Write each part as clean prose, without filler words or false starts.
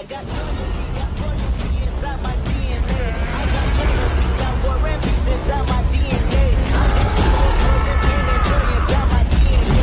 I got loyalty, got royalty inside my DNA. I got jungle peace, got war and peace inside my DNA. I got poison, pain, and joy inside my DNA.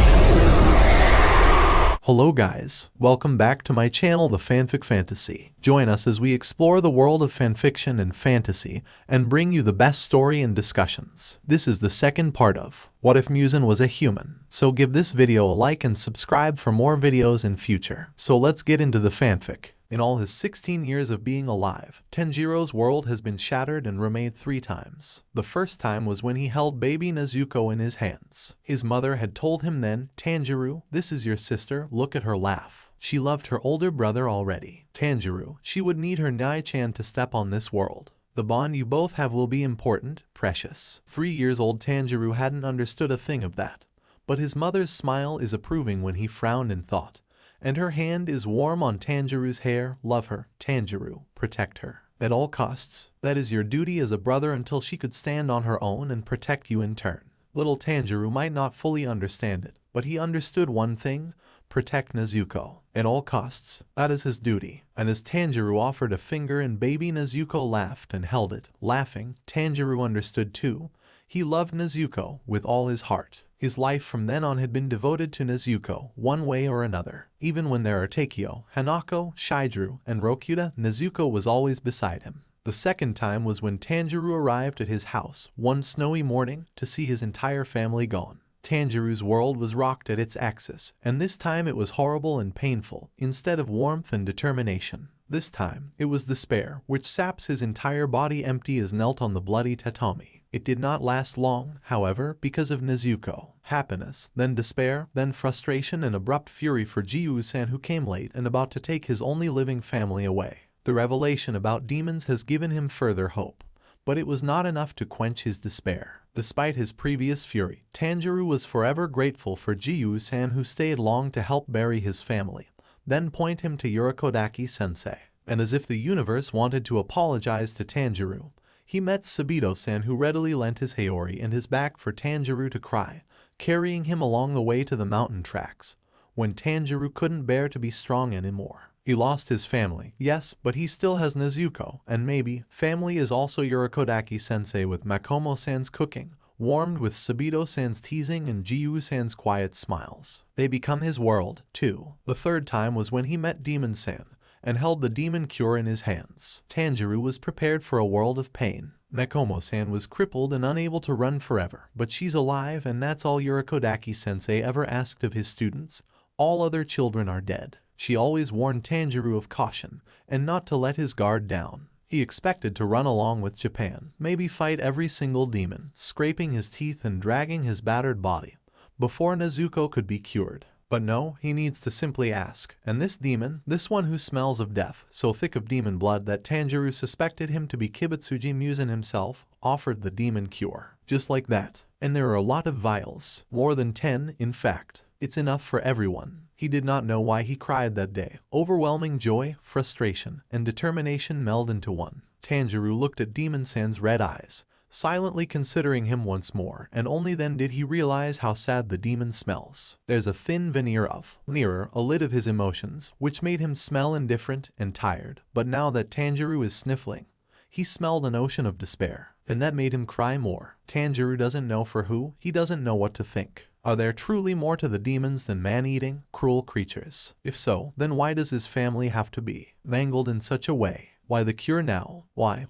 Hello guys, welcome back to my channel The Fanfic Fantasy. Join us as we explore the world of fanfiction and fantasy and bring you the best story and discussions. This is the second part of What If Muzan Was a Human? So give this video a like and subscribe for more videos in future. So let's get into the fanfic. In all his 16 years of being alive, Tanjiro's world has been shattered and remade 3 times. The first time was when he held baby Nezuko in his hands. His mother had told him then, "Tanjiro, this is your sister, look at her laugh. She loved her older brother already. Tanjiro, she would need her Nai-chan to step on this world. The bond you both have will be important, precious." 3 years old Tanjiro hadn't understood a thing of that. But his mother's smile is approving when he frowned in thought. And her hand is warm on Tanjiro's hair. Love her, Tanjiro, protect her. At all costs, that is your duty as a brother until she could stand on her own and protect you in turn. Little Tanjiro might not fully understand it, but he understood one thing: protect Nezuko. At all costs, that is his duty. And as Tanjiro offered a finger and baby Nezuko laughed and held it, laughing, Tanjiro understood too. He loved Nezuko with all his heart. His life from then on had been devoted to Nezuko, one way or another. Even when there are Takeo, Hanako, Shidru, and Rokuta, Nezuko was always beside him. The second time was when Tanjiro arrived at his house one snowy morning to see his entire family gone. Tanjiro's world was rocked at its axis, and this time it was horrible and painful, instead of warmth and determination. This time, it was despair, which saps his entire body empty as knelt on the bloody tatami. It did not last long, however, because of Nezuko. Happiness, then despair, then frustration and abrupt fury for Jiu-san, who came late and about to take his only living family away. The revelation about demons has given him further hope. But it was not enough to quench his despair. Despite his previous fury, Tanjiro was forever grateful for Jiu-san, who stayed long to help bury his family, then point him to Yurakodaki-sensei. And as if the universe wanted to apologize to Tanjiro, he met Sabito-san, who readily lent his Haori and his back for Tanjiro to cry, carrying him along the way to the mountain tracks, when Tanjiro couldn't bear to be strong anymore. He lost his family, yes, but he still has Nezuko, and maybe family is also Yurakodaki-sensei with Makomo-san's cooking, warmed with Sabito-san's teasing and Jiu-san's quiet smiles. They become his world, too. The third time was when he met Demon-san and held the demon cure in his hands. Tanjiro was prepared for a world of pain. Makomo-san was crippled and unable to run forever, but she's alive, and that's all Yurakodaki-sensei ever asked of his students. All other children are dead. She always warned Tanjiro of caution, and not to let his guard down. He expected to run along with Japan, maybe fight every single demon, scraping his teeth and dragging his battered body, before Nezuko could be cured. But no, he needs to simply ask. And this demon, this one who smells of death, so thick of demon blood that Tanjiro suspected him to be Kibutsuji Muzan himself, offered the demon cure. Just like that. And there are a lot of vials. More than 10, in fact. It's enough for everyone. He did not know why he cried that day. Overwhelming joy, frustration, and determination meld into one. Tanjiro looked at Demon-san's red eyes, silently considering him once more, and only then did he realize how sad the demon smells. There's a thin veneer of mirror, a lid of his emotions, which made him smell indifferent and tired. But now that Tanjiro is sniffling, he smelled an ocean of despair, and that made him cry more. Tanjiro doesn't know for who, he doesn't know what to think. Are there truly more to the demons than man-eating, cruel creatures? If so, then why does his family have to be mangled in such a way? Why the cure now? Why?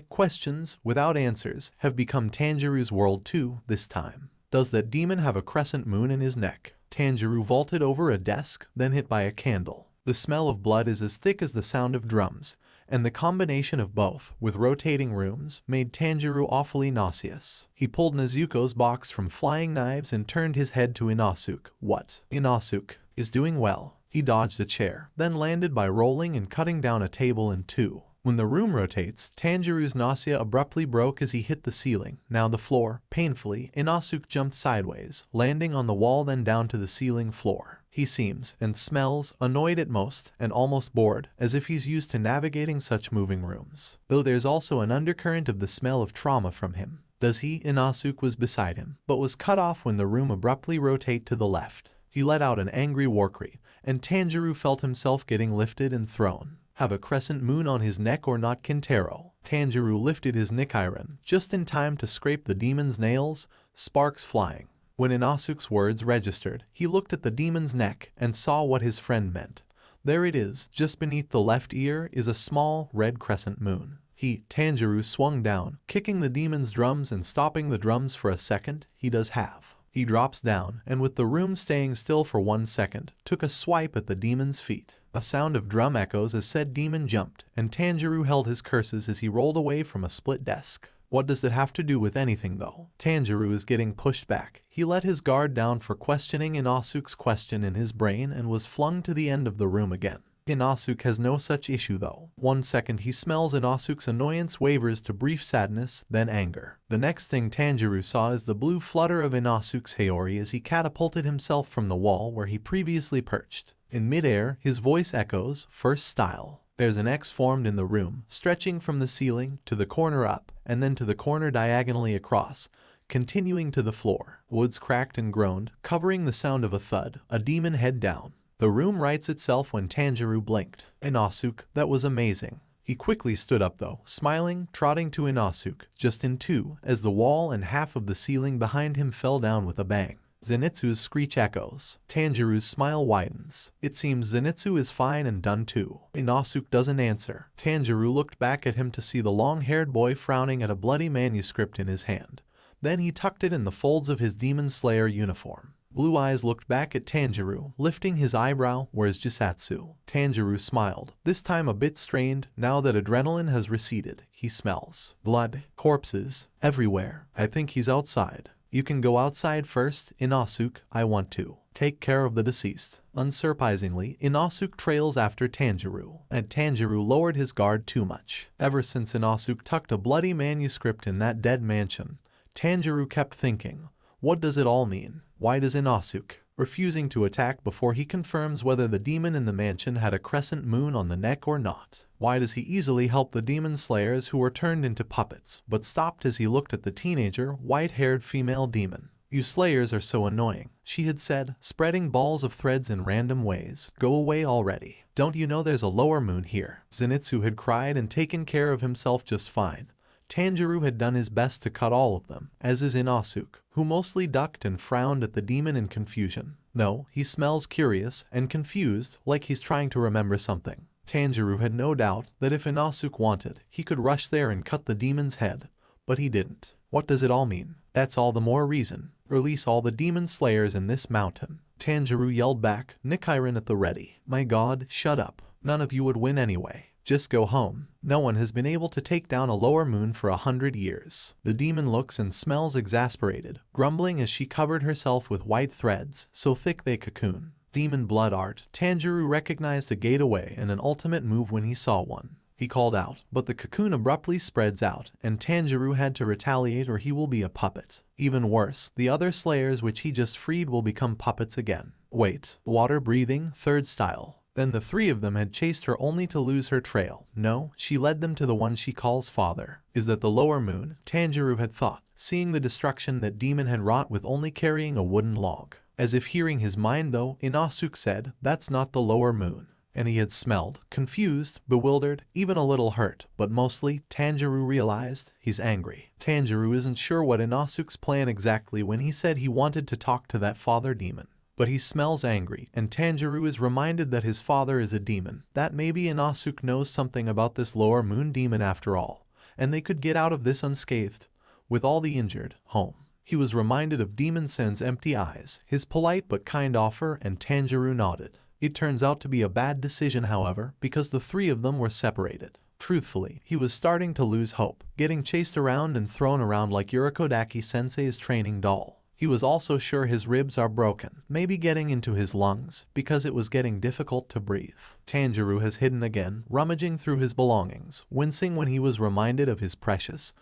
Questions without answers have become Tanjiro's world too this time. Does that demon have a crescent moon in his neck? Tanjiro vaulted over a desk, then hit by a candle. The smell of blood is as thick as the sound of drums, and the combination of both, with rotating rooms, made Tanjiro awfully nauseous. He pulled Nezuko's box from flying knives and turned his head to Inosuke. What? Inosuke is doing well. He dodged a chair, then landed by rolling and cutting down a table in two. When the room rotates, Tanjiro's nausea abruptly broke as he hit the ceiling, now the floor. Painfully, Inosuke jumped sideways, landing on the wall then down to the ceiling floor. He seems, and smells, annoyed at most, and almost bored, as if he's used to navigating such moving rooms. Though there's also an undercurrent of the smell of trauma from him. Does he? Inosuke was beside him, but was cut off when the room abruptly rotated to the left. He let out an angry war cry, and Tanjiro felt himself getting lifted and thrown. have a crescent moon on his neck or not? Kintaro. Tanjiro lifted his Nichiren just in time to scrape the demon's nails, sparks flying. When Inosuke's words registered, he looked at the demon's neck and saw what his friend meant. There it is, just beneath the left ear is a small, red crescent moon. Tanjiro swung down, kicking the demon's drums and stopping the drums for a second. He does have. He drops down, and with the room staying still for 1 second, took a swipe at the demon's feet. A sound of drum echoes as said demon jumped, and Tanjiro held his curses as he rolled away from a split desk. What does it have to do with anything though? Tanjiro is getting pushed back. He let his guard down for questioning Inosuke's question in his brain and was flung to the end of the room again. Inosuke has no such issue though. 1 second he smells Inosuke's annoyance wavers to brief sadness, then anger. The next thing Tanjiro saw is the blue flutter of Inosuke's Haori as he catapulted himself from the wall where he previously perched. In midair, his voice echoes, first style. There's an X formed in the room, stretching from the ceiling to the corner up, and then to the corner diagonally across, continuing to the floor. Woods cracked and groaned, covering the sound of a thud, a demon head down. The room rights itself when Tanjiro blinked. Inosuke, that was amazing. He quickly stood up though, smiling, trotting to Inosuke, just in two, as the wall and half of the ceiling behind him fell down with a bang. Zenitsu's screech echoes. Tanjiro's smile widens. It seems Zenitsu is fine and done too. Inosuke doesn't answer. Tanjiro looked back at him to see the long-haired boy frowning at a bloody manuscript in his hand. Then he tucked it in the folds of his Demon Slayer uniform. Blue Eyes looked back at Tanjiro, lifting his eyebrow. Where's Jisatsu? Tanjiro smiled, this time a bit strained. Now that adrenaline has receded, he smells blood, corpses, everywhere. I think he's outside. You can go outside first, Inosuke. I want to take care of the deceased. Unsurprisingly, Inosuke trails after Tanjiro, and Tanjiro lowered his guard too much. Ever since Inosuke tucked a bloody manuscript in that dead mansion, Tanjiro kept thinking, what does it all mean? Why does Inosuke, refusing to attack before he confirms whether the demon in the mansion had a crescent moon on the neck or not? Why does he easily help the demon slayers who were turned into puppets, but stopped as he looked at the teenager, white-haired female demon? You slayers are so annoying, she had said, spreading balls of threads in random ways. Go away already. Don't you know there's a lower moon here? Zenitsu had cried and taken care of himself just fine. Tanjiro had done his best to cut all of them, as is Inosuke, who mostly ducked and frowned at the demon in confusion. No, he smells curious and confused, like he's trying to remember something. Tanjiro had no doubt that if Inosuke wanted, he could rush there and cut the demon's head, but he didn't. What does it all mean? That's all the more reason. Release all the demon slayers in this mountain. Tanjiro yelled back, Nichiren at the ready. My god, shut up. None of you would win anyway. Just go home. No one has been able to take down a lower moon for 100 years. The demon looks and smells exasperated, grumbling as she covered herself with white threads, so thick they cocoon. Demon blood art. Tanjiro recognized a gateway and an ultimate move when he saw one. He called out, but the cocoon abruptly spreads out, and Tanjiro had to retaliate or he will be a puppet. Even worse, the other slayers which he just freed will become puppets again. Wait, water breathing, third style. Then the three of them had chased her only to lose her trail. No, she led them to the one she calls father. Is that the lower moon? Tanjiro had thought, seeing the destruction that demon had wrought with only carrying a wooden log. As if hearing his mind though, Inosuke said, that's not the lower moon. And he had smelled, confused, bewildered, even a little hurt, but mostly, Tanjiro realized, he's angry. Tanjiro isn't sure what Inosuke's plan exactly when he said he wanted to talk to that father demon. But he smells angry, and Tanjiro is reminded that his father is a demon, that maybe Inosuke knows something about this lower moon demon after all, and they could get out of this unscathed, with all the injured, home. He was reminded of Demon Sen's empty eyes, his polite but kind offer, and Tanjiro nodded. It turns out to be a bad decision however, because the three of them were separated. Truthfully, he was starting to lose hope, getting chased around and thrown around like Urakodaki-sensei's training doll. He was also sure his ribs are broken, maybe getting into his lungs, because it was getting difficult to breathe. Tanjiro has hidden again, rummaging through his belongings, wincing when he was reminded of his precious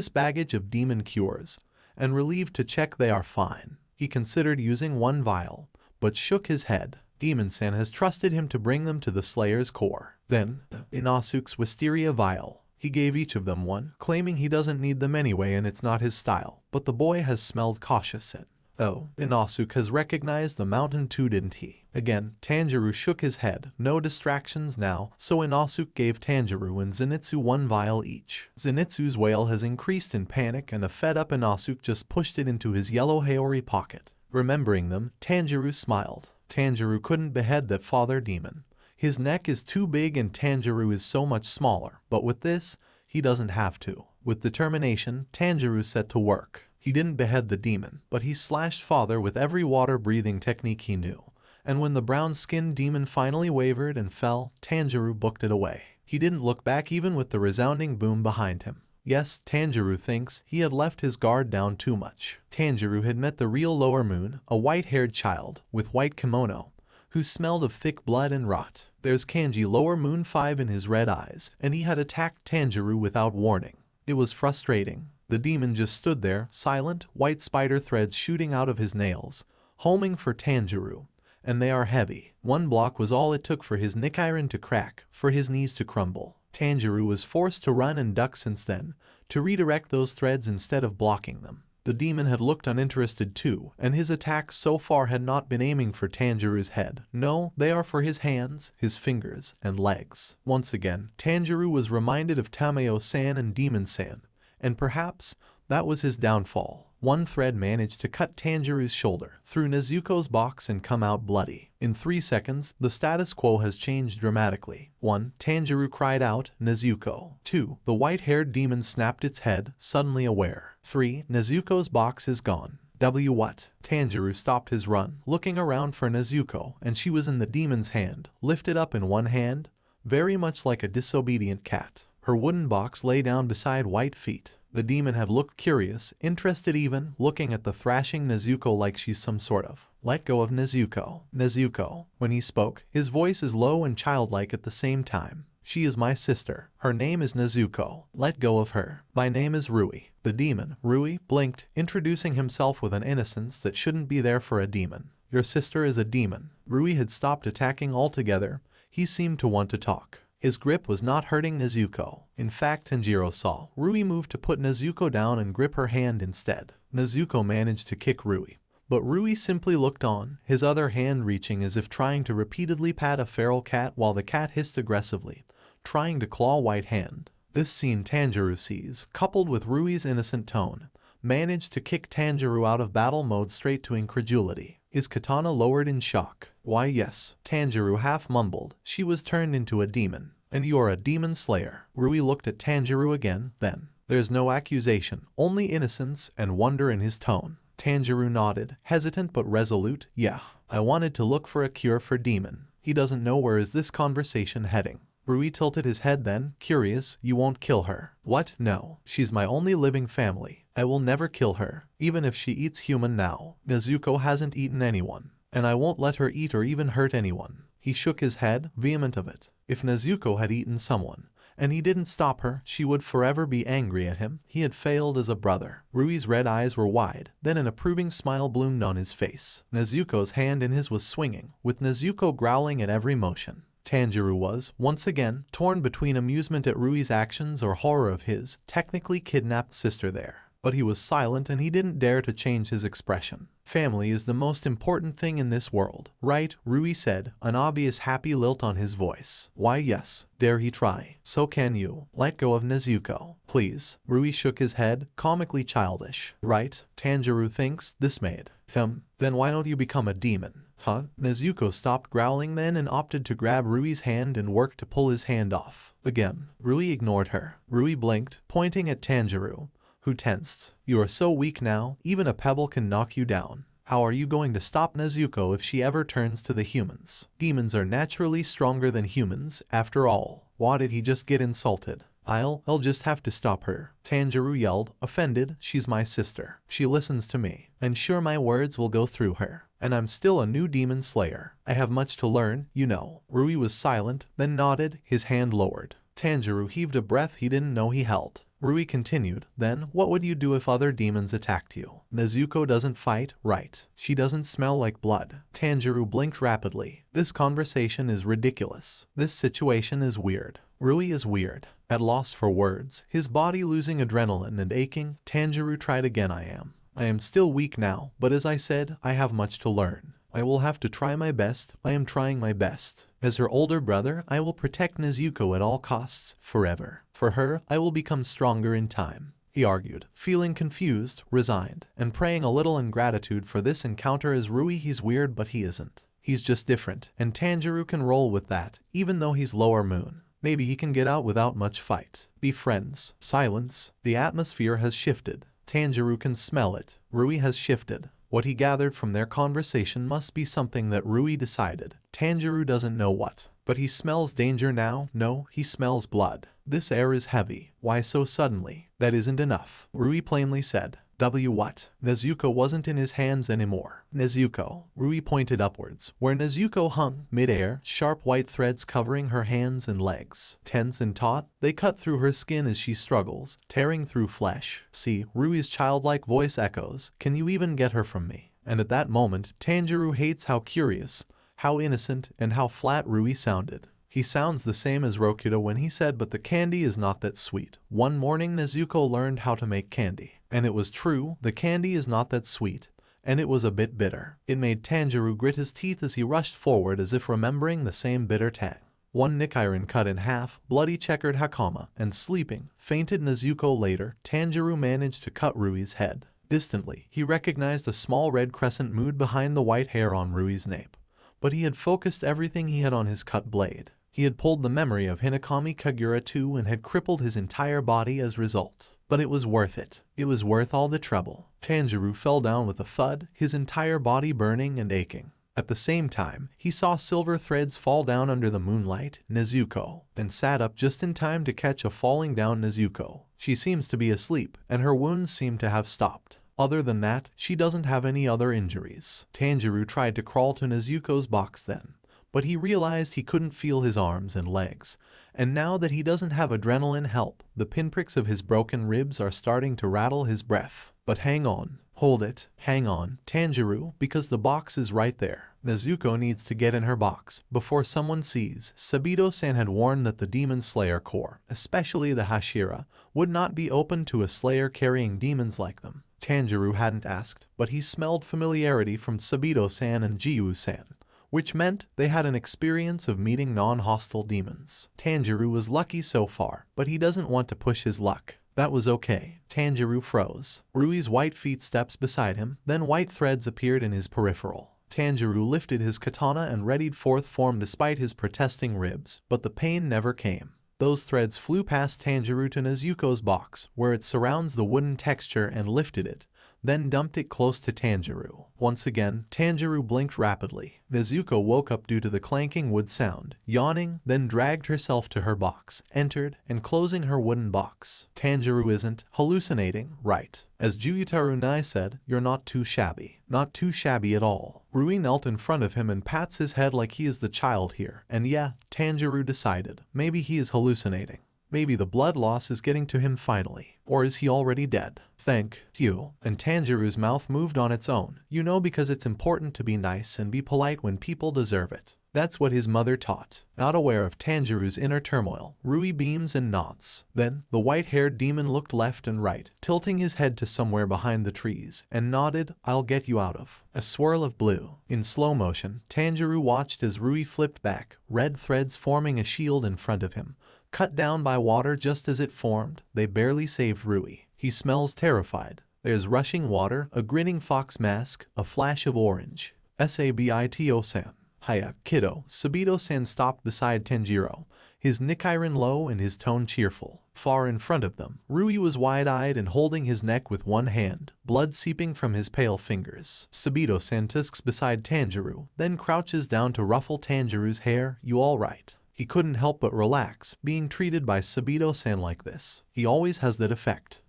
baggage of demon cures, and relieved to check they are fine. He considered using one vial, but shook his head. Demon Sen has trusted him to bring them to the Slayer's core. Then, Inosuke's Wisteria vial. He gave each of them one, claiming he doesn't need them anyway and it's not his style, but the boy has smelled cautious and, oh, Inosuke has recognized the mountain too, didn't he? Again, Tanjiro shook his head. No distractions now, so Inosuke gave Tanjiro and Zenitsu one vial each. Zenitsu's wail has increased in panic and a fed-up Inosuke just pushed it into his yellow Haori pocket. Remembering them, Tanjiro smiled. Tanjiro couldn't behead that father demon. His neck is too big and Tanjiro is so much smaller, but with this, he doesn't have to. With determination, Tanjiro set to work. He didn't behead the demon, but he slashed father with every water-breathing technique he knew. And when the brown-skinned demon finally wavered and fell, Tanjiro booked it away. He didn't look back even with the resounding boom behind him. Yes, Tanjiro thinks he had left his guard down too much. Tanjiro had met the real Lower Moon, a white-haired child, with white kimono, who smelled of thick blood and rot. There's kanji Lower Moon 5 in his red eyes, and he had attacked Tanjiro without warning. It was frustrating. The demon just stood there, silent, white spider threads shooting out of his nails, homing for Tanjiro. And they are heavy. One block was all it took for his Nichiren to crack, for his knees to crumble. Tanjiro was forced to run and duck since then, to redirect those threads instead of blocking them. The demon had looked uninterested too, and his attacks so far had not been aiming for Tanjiro's head. No, they are for his hands, his fingers, and legs. Once again, Tanjiro was reminded of Tamayo-san and Demon-san, and perhaps that was his downfall. One thread managed to cut Tanjiro's shoulder through Nezuko's box and come out bloody. In 3 seconds, the status quo has changed dramatically. 1. Tanjiro cried out, Nezuko. 2. The white-haired demon snapped its head, suddenly aware. 3. Nezuko's box is gone. What? Tanjiro stopped his run, looking around for Nezuko, and she was in the demon's hand, lifted up in one hand, very much like a disobedient cat. Her wooden box lay down beside white feet. The demon had looked curious, interested even, looking at the thrashing Nezuko like she's some sort of. Let go of Nezuko. Nezuko. When he spoke, his voice is low and childlike at the same time. She is my sister. Her name is Nezuko. Let go of her. My name is Rui. The demon, Rui, blinked, introducing himself with an innocence that shouldn't be there for a demon. Your sister is a demon. Rui had stopped attacking altogether. He seemed to want to talk. His grip was not hurting Nezuko. In fact, Tanjiro saw Rui move to put Nezuko down and grip her hand instead. Nezuko managed to kick Rui, but Rui simply looked on, his other hand reaching as if trying to repeatedly pat a feral cat while the cat hissed aggressively, trying to claw White Hand. This scene Tanjiro sees, coupled with Rui's innocent tone, managed to kick Tanjiro out of battle mode straight to incredulity. His katana lowered in shock. Why yes, Tanjiro half mumbled, she was turned into a demon. And you're a demon slayer. Rui looked at Tanjiro again, then. There's no accusation, only innocence and wonder in his tone. Tanjiro nodded, hesitant but resolute. Yeah, I wanted to look for a cure for demon. He doesn't know where is this conversation heading. Rui tilted his head then, curious. You won't kill her. What? No. She's my only living family. I will never kill her, even if she eats human now. Nezuko hasn't eaten anyone, and I won't let her eat or even hurt anyone. He shook his head, vehement of it. If Nezuko had eaten someone, and he didn't stop her, she would forever be angry at him. He had failed as a brother. Rui's red eyes were wide, then an approving smile bloomed on his face. Nezuko's hand in his was swinging, with Nezuko growling at every motion. Tanjiro was, once again, torn between amusement at Rui's actions or horror of his, technically kidnapped sister there. But he was silent and he didn't dare to change his expression. Family is the most important thing in this world, right? Rui said, an obvious happy lilt on his voice. Why yes, dare he try. So can you. Let go of Nezuko, please. Rui shook his head, comically childish. Right? Tanjiro thinks, dismayed. Then why don't you become a demon? Huh? Nezuko stopped growling then and opted to grab Rui's hand and work to pull his hand off. Again, Rui ignored her. Rui blinked, pointing at Tanjiro, who tensed. You are so weak now, even a pebble can knock you down. How are you going to stop Nezuko if she ever turns to the humans? Demons are naturally stronger than humans, after all. Why did he just get insulted? I'll just have to stop her. Tanjiro yelled, offended. She's my sister. She listens to me, and sure my words will go through her. And I'm still a new demon slayer. I have much to learn, you know. Rui was silent, then nodded, his hand lowered. Tanjiro heaved a breath he didn't know he held. Rui continued, then, what would you do if other demons attacked you? Nezuko doesn't fight, right? She doesn't smell like blood. Tanjiro blinked rapidly. This conversation is ridiculous. This situation is weird. Rui is weird. At loss for words, his body losing adrenaline and aching, Tanjiro tried again. I am still weak now, but as I said, I have much to learn. I will have to try my best. I am trying my best. As her older brother, I will protect Nezuko at all costs, forever. For her, I will become stronger in time," he argued, feeling confused, resigned, and praying a little in gratitude for this encounter as Rui. He's weird, but he isn't. He's just different, and Tanjiro can roll with that, even though he's lower moon. Maybe he can get out without much fight. Be friends. Silence. The atmosphere has shifted. Tanjiro can smell it. Rui has shifted. What he gathered from their conversation must be something that Rui decided. Tanjiro doesn't know what. But he smells danger now. No, he smells blood. This air is heavy. Why so suddenly? That isn't enough, Rui plainly said. What? Nezuko wasn't in his hands anymore. Nezuko. Rui pointed upwards, where Nezuko hung mid-air, sharp white threads covering her hands and legs. Tense and taut, they cut through her skin as she struggles, tearing through flesh. See, Rui's childlike voice echoes, "Can you even get her from me?" And at that moment, Tanjiro hates how curious, how innocent, and how flat Rui sounded. He sounds the same as Rokuta when he said, "But the candy is not that sweet." One morning Nezuko learned how to make candy. And it was true, the candy is not that sweet. And it was a bit bitter. It made Tanjiro grit his teeth as he rushed forward as if remembering the same bitter tang. One Nichiren cut in half, bloody checkered Hakama, and sleeping, fainted Nezuko later. Tanjiro managed to cut Rui's head. Distantly, he recognized a small red crescent mood behind the white hair on Rui's nape. But he had focused everything he had on his cut blade. He had pulled the memory of Hinakami Kagura too and had crippled his entire body as a result. But it was worth it. It was worth all the trouble. Tanjiro fell down with a thud, his entire body burning and aching. At the same time, he saw silver threads fall down under the moonlight. Nezuko, and sat up just in time to catch a falling down Nezuko. She seems to be asleep, and her wounds seem to have stopped. Other than that, she doesn't have any other injuries. Tanjiro tried to crawl to Nezuko's box then, but he realized he couldn't feel his arms and legs, and now that he doesn't have adrenaline help, the pinpricks of his broken ribs are starting to rattle his breath. But hang on, hold it, hang on, Tanjiro, because the box is right there. Nezuko needs to get in her box before someone sees. Sabito-san had warned that the Demon Slayer Corps, especially the Hashira, would not be open to a slayer carrying demons like them. Tanjiro hadn't asked, but he smelled familiarity from Sabito-san and Jiu-san, which meant they had an experience of meeting non-hostile demons. Tanjiro was lucky so far, but he doesn't want to push his luck. That was okay. Tanjiro froze. Rui's white feet steps beside him, then white threads appeared in his peripheral. Tanjiro lifted his katana and readied fourth form despite his protesting ribs, but the pain never came. Those threads flew past Tanjiro to Nezuko's box, where it surrounds the wooden texture, and lifted it, then dumped it close to Tanjiro. Once again, Tanjiro blinked rapidly. Nezuko woke up due to the clanking wood sound, yawning, then dragged herself to her box, entered, and closing her wooden box. Tanjiro isn't hallucinating, right? As Juyutaro Nai said, "You're not too shabby." Not too shabby at all. Rui knelt in front of him and pats his head like he is the child here. And yeah, Tanjiro decided, maybe he is hallucinating. Maybe the blood loss is getting to him finally. Or is he already dead? Thank you. And Tanjiro's mouth moved on its own. You know, because it's important to be nice and be polite when people deserve it. That's what his mother taught. Not aware of Tanjiro's inner turmoil, Rui beams and nods. Then, the white-haired demon looked left and right, tilting his head to somewhere behind the trees, and nodded, "I'll get you out of." A swirl of blue. In slow motion, Tanjiro watched as Rui flipped back, red threads forming a shield in front of him. Cut down by water just as it formed, they barely saved Rui. He smells terrified. There's rushing water, a grinning fox mask, a flash of orange. Sabito-san. Hiya, kiddo. Sabito-san stopped beside Tanjiro, his Nichiren low and his tone cheerful. Far in front of them, Rui was wide-eyed and holding his neck with one hand, blood seeping from his pale fingers. Sabito-san tusks beside Tanjiro, then crouches down to ruffle Tanjiro's hair. "You all right?" He couldn't help but relax, being treated by Sabito-san like this. He always has that effect.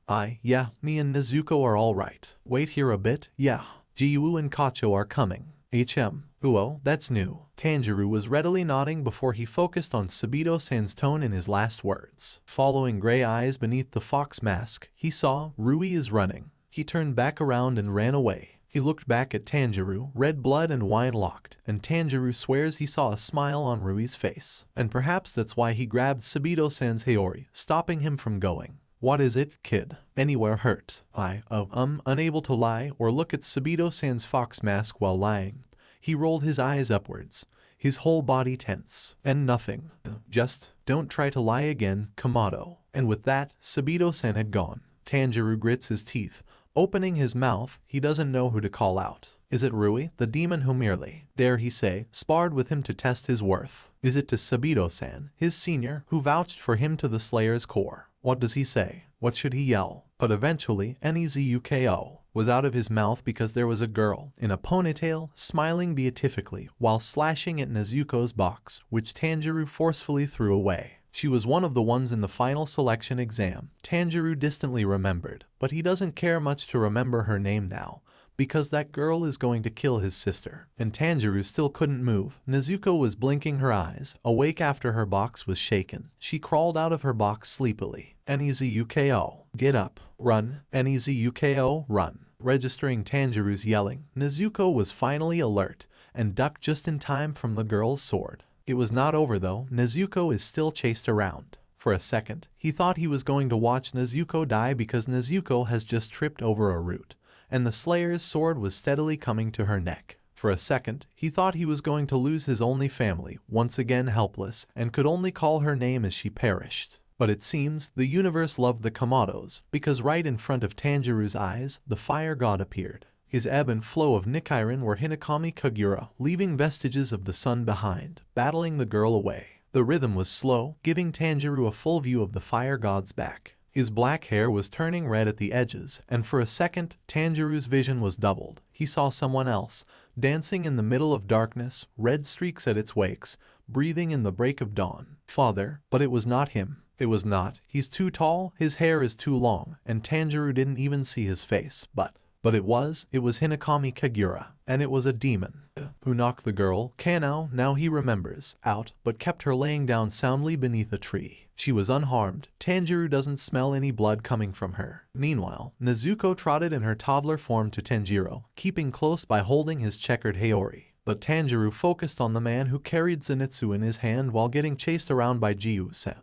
Yeah, me and Nezuko are all right. Wait here a bit, yeah. Jiu and Kacho are coming. Uo, that's new. Tanjiro was readily nodding before he focused on Sabito-san's tone in his last words. Following gray eyes beneath the fox mask, he saw, Rui is running. He turned back around and ran away. He looked back at Tanjiro, red blood and wine locked, and Tanjiro swears he saw a smile on Rui's face. And perhaps that's why he grabbed Sabito-san's Haori, stopping him from going. "What is it, kid? Anywhere hurt?" Unable to lie or look at Sabito-san's fox mask while lying, He rolled his eyes upwards, his whole body tense. And nothing. Just, don't try to lie again, Kamado. And with that, Sabito-san had gone. Tanjiro grits his teeth. Opening his mouth, he doesn't know who to call out. Is it Rui, the demon who merely, dare he say, sparred with him to test his worth? Is it to Sabito-san, his senior, who vouched for him to the Slayer's core? What does he say? What should he yell? But eventually, Nezuko was out of his mouth because there was a girl in a ponytail smiling beatifically while slashing at Nezuko's box, which Tanjiro forcefully threw away. She was one of the ones in the final selection exam, Tanjiro distantly remembered, but he doesn't care much to remember her name now, because that girl is going to kill his sister. And Tanjiro still couldn't move. Nezuko was blinking her eyes, awake after her box was shaken. She crawled out of her box sleepily. Nezuko, get up, run, Nezuko, run. Registering Tanjiro's yelling, Nezuko was finally alert, and ducked just in time from the girl's sword. It was not over though. Nezuko is still chased around. For a second, he thought he was going to watch Nezuko die because Nezuko has just tripped over a root, and the Slayer's sword was steadily coming to her neck. For a second, he thought he was going to lose his only family, once again helpless, and could only call her name as she perished. But it seems the universe loved the Kamados, because right in front of Tanjiro's eyes, the fire god appeared. His ebb and flow of Nichiren were Hinokami Kagura, leaving vestiges of the sun behind, battling the girl away. The rhythm was slow, giving Tanjiro a full view of the fire god's back. His black hair was turning red at the edges, and for a second, Tanjiro's vision was doubled. He saw someone else, dancing in the middle of darkness, red streaks at its wakes, breathing in the break of dawn. Father, but it was not him. It was not. He's too tall, his hair is too long, and Tanjiro didn't even see his face, but it was Hinokami Kagura, and it was a demon, who knocked the girl, Kanao, now he remembers, out, but kept her laying down soundly beneath a tree. She was unharmed. Tanjiro doesn't smell any blood coming from her. Meanwhile, Nezuko trotted in her toddler form to Tanjiro, keeping close by holding his checkered Haori. But Tanjiro focused on the man who carried Zenitsu in his hand while getting chased around by Jiu-sen.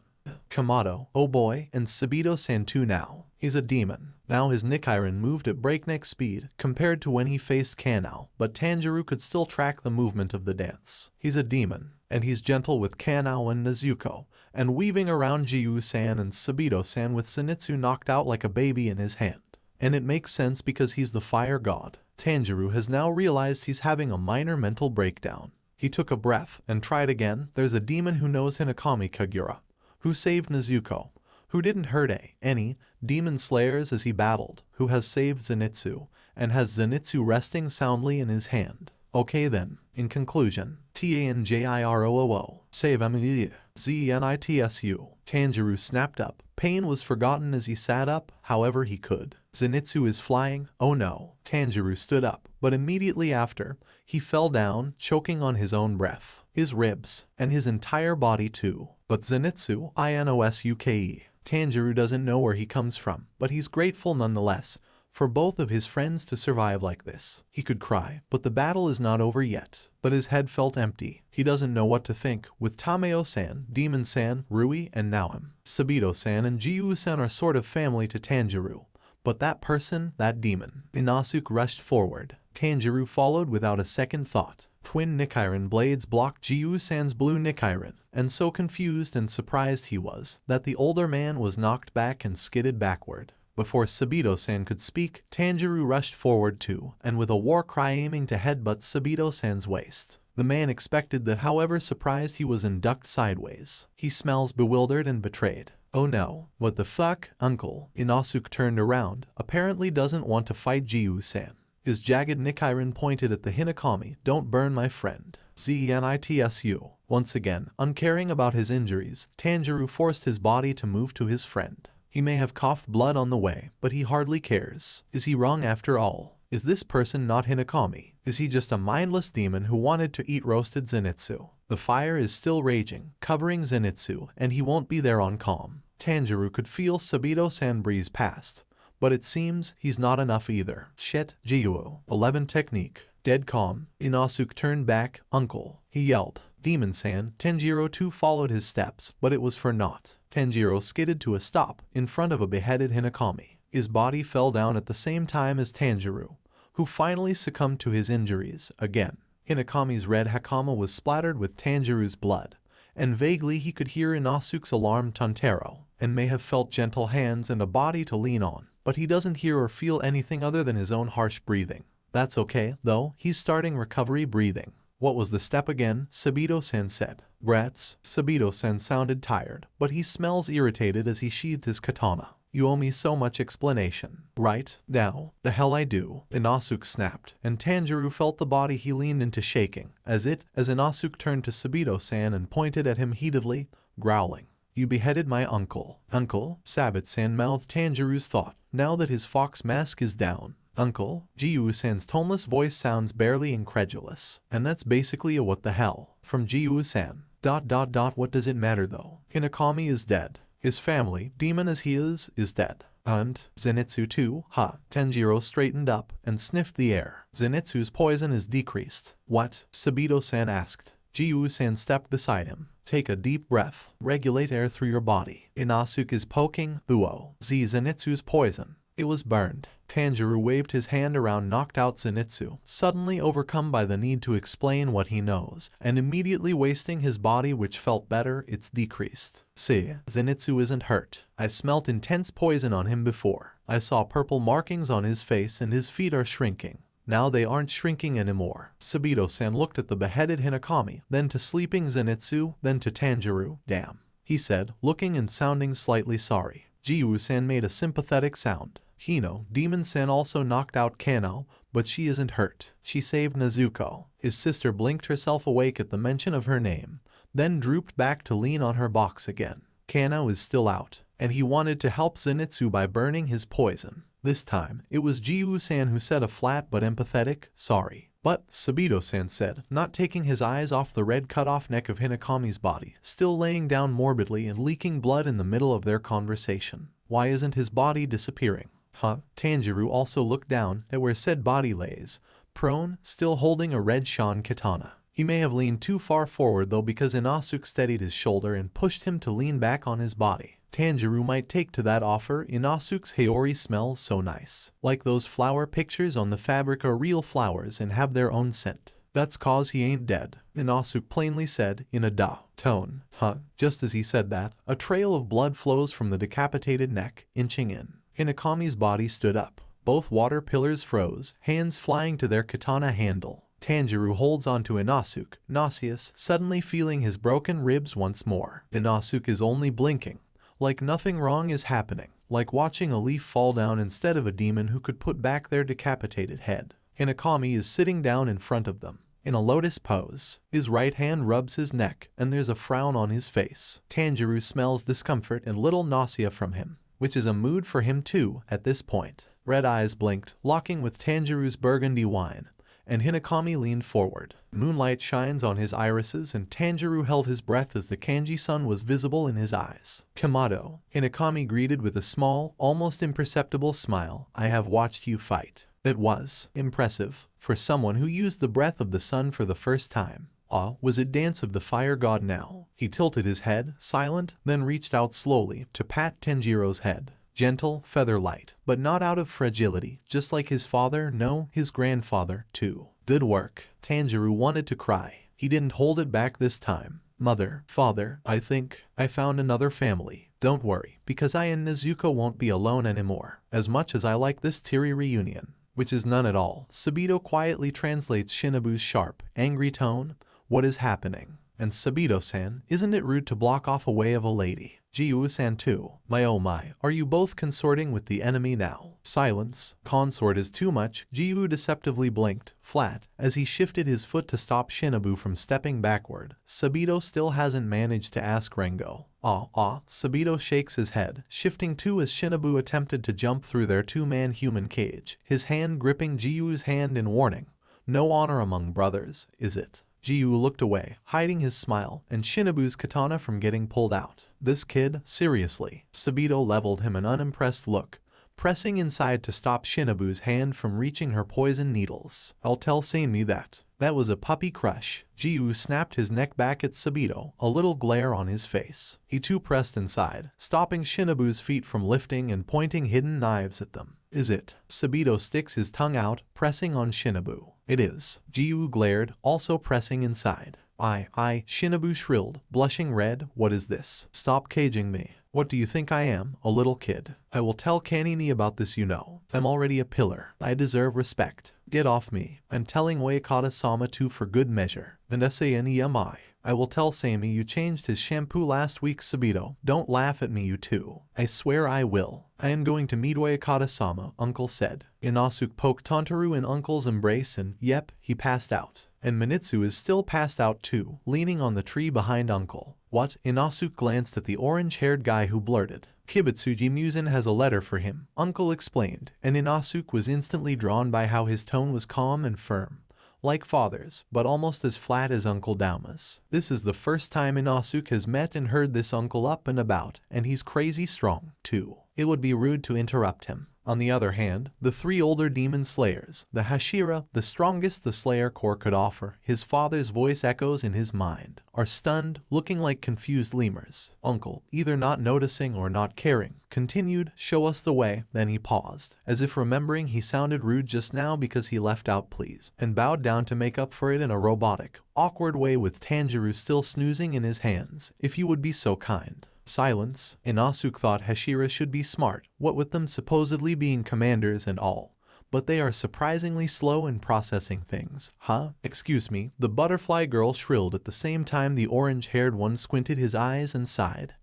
Kamado, oh boy, and Sabito-san too now. He's a demon. Now his Nichiren moved at breakneck speed compared to when he faced Kanao, but Tanjiro could still track the movement of the dance. He's a demon, and he's gentle with Kanao and Nezuko, and weaving around Jiu-san and Sabito-san with Zenitsu knocked out like a baby in his hand. And it makes sense because he's the fire god. Tanjiro has now realized he's having a minor mental breakdown. He took a breath and tried again. There's a demon who knows Hinokami Kagura, who saved Nezuko, who didn't hurt any demon slayers as he battled, who has saved Zenitsu, and has Zenitsu resting soundly in his hand. Okay then, in conclusion, Tanjiro, save immediately, Zenitsu. Tanjiro snapped up. Pain was forgotten as he sat up, however he could. Zenitsu is flying, oh no. Tanjiro stood up, but immediately after, he fell down, choking on his own breath, his ribs, and his entire body too. But Zenitsu, Inosuke. Tanjiro doesn't know where he comes from, but he's grateful nonetheless, for both of his friends to survive like this. He could cry, but the battle is not over yet. But his head felt empty. He doesn't know what to think. With Tameo-san, Demon-san, Rui, and Naomi, Sabito-san and Jiu-san are sort of family to Tanjiro. But that person, that demon. Inosuke rushed forward. Tanjiro followed without a second thought. Twin Nichiren blades blocked Jiu-san's blue Nichiren, and so confused and surprised he was that the older man was knocked back and skidded backward. Before Sabito-san could speak, Tanjiro rushed forward too, and with a war cry aiming to headbutt Sabito-san's waist. The man expected that, however surprised he was, and ducked sideways. He smells bewildered and betrayed. Oh no, what the fuck, uncle? Inosuke turned around, apparently doesn't want to fight Jiu-san. His jagged Nichiren pointed at the Hinokami. Don't burn my friend. Zenitsu. Once again, uncaring about his injuries, Tanjiro forced his body to move to his friend. He may have coughed blood on the way, but he hardly cares. Is he wrong after all? Is this person not Hinokami? Is he just a mindless demon who wanted to eat roasted Zenitsu? The fire is still raging, covering Zenitsu, and he won't be there on calm. Tanjiro could feel Sabito-san breeze past, but it seems he's not enough either. Shit, Jiu. 11 technique. Dead calm. Inosuke turned back. Uncle, he yelled. Demon-san. Tanjiro too followed his steps, but it was for naught. Tanjiro skidded to a stop in front of a beheaded Hinokami. His body fell down at the same time as Tanjiro, who finally succumbed to his injuries again. Hinakami's red hakama was splattered with Tanjiro's blood, and vaguely he could hear Inosuke's alarmed Tantero, and may have felt gentle hands and a body to lean on, but he doesn't hear or feel anything other than his own harsh breathing. That's okay, though, he's starting recovery breathing. What was the step again? Sabito-san said. Brats. Sabito-san sounded tired, but he smells irritated as he sheathed his katana. You owe me so much explanation. Right now, the hell I do. Inosuke snapped, and Tanjiro felt the body he leaned into shaking, as Inosuke turned to Sabito-san and pointed at him heatedly, growling. You beheaded my uncle. Uncle? Sabit-san mouthed Tanjiro's thought, now that his fox mask is down. Uncle? Jiyu-san's toneless voice sounds barely incredulous. And that's basically a what the hell. From Jiyu-san. ... What does it matter though? Hinakami is dead. His family, demon as he is dead. And Zenitsu too, ha. Tanjiro straightened up and sniffed the air. Zenitsu's poison is decreased. What? Sabito-san asked. Jiyu-san stepped beside him. Take a deep breath. Regulate air through your body. Inosuke is poking Zenitsu's poison. It was burned. Tanjiro waved his hand around knocked out Zenitsu, suddenly overcome by the need to explain what he knows, and immediately wasting his body which felt better, it's decreased. See, Zenitsu isn't hurt. I smelt intense poison on him before. I saw purple markings on his face and his feet are shrinking. Now they aren't shrinking anymore. Sabito-san looked at the beheaded Hinakami, then to sleeping Zenitsu, then to Tanjiro. Damn, he said, looking and sounding slightly sorry. Jiyu-san made a sympathetic sound. Hino, Demon-san also knocked out Kano, but she isn't hurt. She saved Nezuko. His sister blinked herself awake at the mention of her name, then drooped back to lean on her box again. Kano is still out, and he wanted to help Zenitsu by burning his poison. This time, it was Jiyu-san who said a flat but empathetic, sorry. But, Sabito-san said, not taking his eyes off the red cut-off neck of Hinakami's body, still laying down morbidly and leaking blood in the middle of their conversation. Why isn't his body disappearing? Huh? Tanjiro also looked down at where said body lays, prone, still holding a red Shan katana. He may have leaned too far forward though because Inosuke steadied his shoulder and pushed him to lean back on his body. Tanjiro might take to that offer. Inosuke's Haori smells so nice. Like those flower pictures on the fabric are real flowers and have their own scent. That's cause he ain't dead, Inosuke plainly said in a tone. Huh? Just as he said that, a trail of blood flows from the decapitated neck, inching in. Hinakami's body stood up. Both water pillars froze, hands flying to their katana handle. Tanjiro holds onto Inosuke, nauseous, suddenly feeling his broken ribs once more. Inosuke is only blinking. Like nothing wrong is happening. Like watching a leaf fall down instead of a demon who could put back their decapitated head. Hinakami is sitting down in front of them, in a lotus pose. His right hand rubs his neck, and there's a frown on his face. Tanjiro smells discomfort and little nausea from him, which is a mood for him too at this point. Red eyes blinked, locking with Tanjiro's burgundy wine, and Hinakami leaned forward. Moonlight shines on his irises and Tanjiro held his breath as the kanji sun was visible in his eyes. Kamado, Hinakami greeted with a small, almost imperceptible smile. I have watched you fight. It was impressive for someone who used the breath of the sun for the first time. Was it dance of the fire god now? He tilted his head, silent, then reached out slowly to pat Tanjiro's head. Gentle, feather-light, but not out of fragility, just like his father, no, his grandfather, too. Good work. Tanjiro wanted to cry. He didn't hold it back this time. Mother, father, I think I found another family. Don't worry, because I and Nezuko won't be alone anymore. As much as I like this teary reunion, which is none at all. Sabito quietly translates Shinobu's sharp, angry tone. What is happening? And Sabito-san, isn't it rude to block off a way of a lady? Jiyu-san too. My oh my, are you both consorting with the enemy now? Silence. Consort is too much. Jiyu deceptively blinked, flat, as he shifted his foot to stop Shinobu from stepping backward. Sabito still hasn't managed to ask Rengo. Sabito shakes his head, shifting too as Shinobu attempted to jump through their two-man human cage, his hand gripping Jiyu's hand in warning. No honor among brothers, is it? Jiyu looked away, hiding his smile, and Shinobu's katana from getting pulled out. This kid, seriously. Sabito leveled him an unimpressed look, pressing inside to stop Shinobu's hand from reaching her poison needles. I'll tell Sanmi that. That was a puppy crush. Jiyu snapped his neck back at Sabito, a little glare on his face. He too pressed inside, stopping Shinobu's feet from lifting and pointing hidden knives at them. Is it? Sabito sticks his tongue out, pressing on Shinobu. It is. Jiu glared, also pressing inside. Shinobu shrilled, blushing red. What is this? Stop caging me. What do you think I am, a little kid? I will tell Kanini about this, you know. I'm already a pillar. I deserve respect. Get off me. I'm telling Oyakata-sama too for good measure. And Sanemi. I will tell Sami you changed his shampoo last week, Sabito. Don't laugh at me, you two. I swear I will. I am going to meet Oyakata-sama, Uncle said. Inosuke poked Tantaru in Uncle's embrace and, yep, he passed out. And Minitsu is still passed out too, leaning on the tree behind Uncle. What? Inosuke glanced at the orange-haired guy who blurted. Kibutsuji Muzan has a letter for him, Uncle explained, and Inosuke was instantly drawn by how his tone was calm and firm. Like father's, but almost as flat as Uncle Dauma's. This is the first time Inosuke has met and heard this uncle up and about, and he's crazy strong, too. It would be rude to interrupt him. On the other hand, the three older demon slayers, the Hashira, the strongest the Slayer Corps could offer, his father's voice echoes in his mind, are stunned, looking like confused lemurs. Uncle, either not noticing or not caring, continued, show us the way, then he paused, as if remembering he sounded rude just now because he left out please, and bowed down to make up for it in a robotic, awkward way with Tanjiro still snoozing in his hands, if you would be so kind. Silence. Inosuke thought Hashira should be smart, what with them supposedly being commanders and all. But they are surprisingly slow in processing things. Huh? Excuse me, the butterfly girl shrilled at the same time the orange-haired one squinted his eyes and sighed.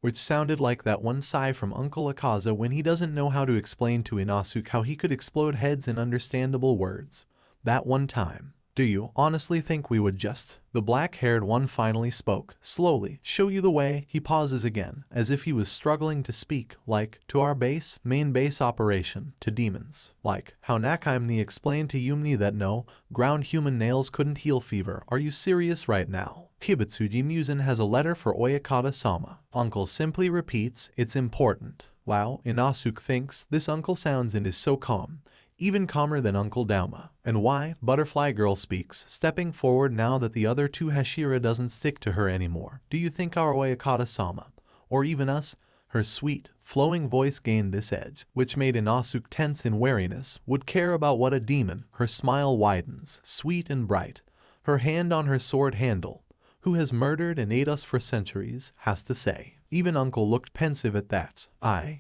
Which sounded like that one sigh from Uncle Akaza when he doesn't know how to explain to Inosuke how he could explode heads in understandable words. That one time. Do you honestly think we would just? The black-haired one finally spoke, slowly. Show you the way. He pauses again, as if he was struggling to speak, like, to our base, main base operation, to demons. Like, how Nakaimni explained to Yumni that no, ground human nails couldn't heal fever. Are you serious right now? Kibutsuji Muzan has a letter for Oyakata-sama. Uncle simply repeats, it's important. Wow, Inosuke thinks, this uncle sounds and is so calm. Even calmer than Uncle Dauma. And why? Butterfly Girl speaks, stepping forward now that the other two Hashira doesn't stick to her anymore. Do you think our Oyakata-sama, or even us, her sweet, flowing voice gained this edge, which made Inosuke tense in wariness, would care about what a demon? Her smile widens, sweet and bright, her hand on her sword handle, who has murdered and ate us for centuries, has to say. Even Uncle looked pensive at that.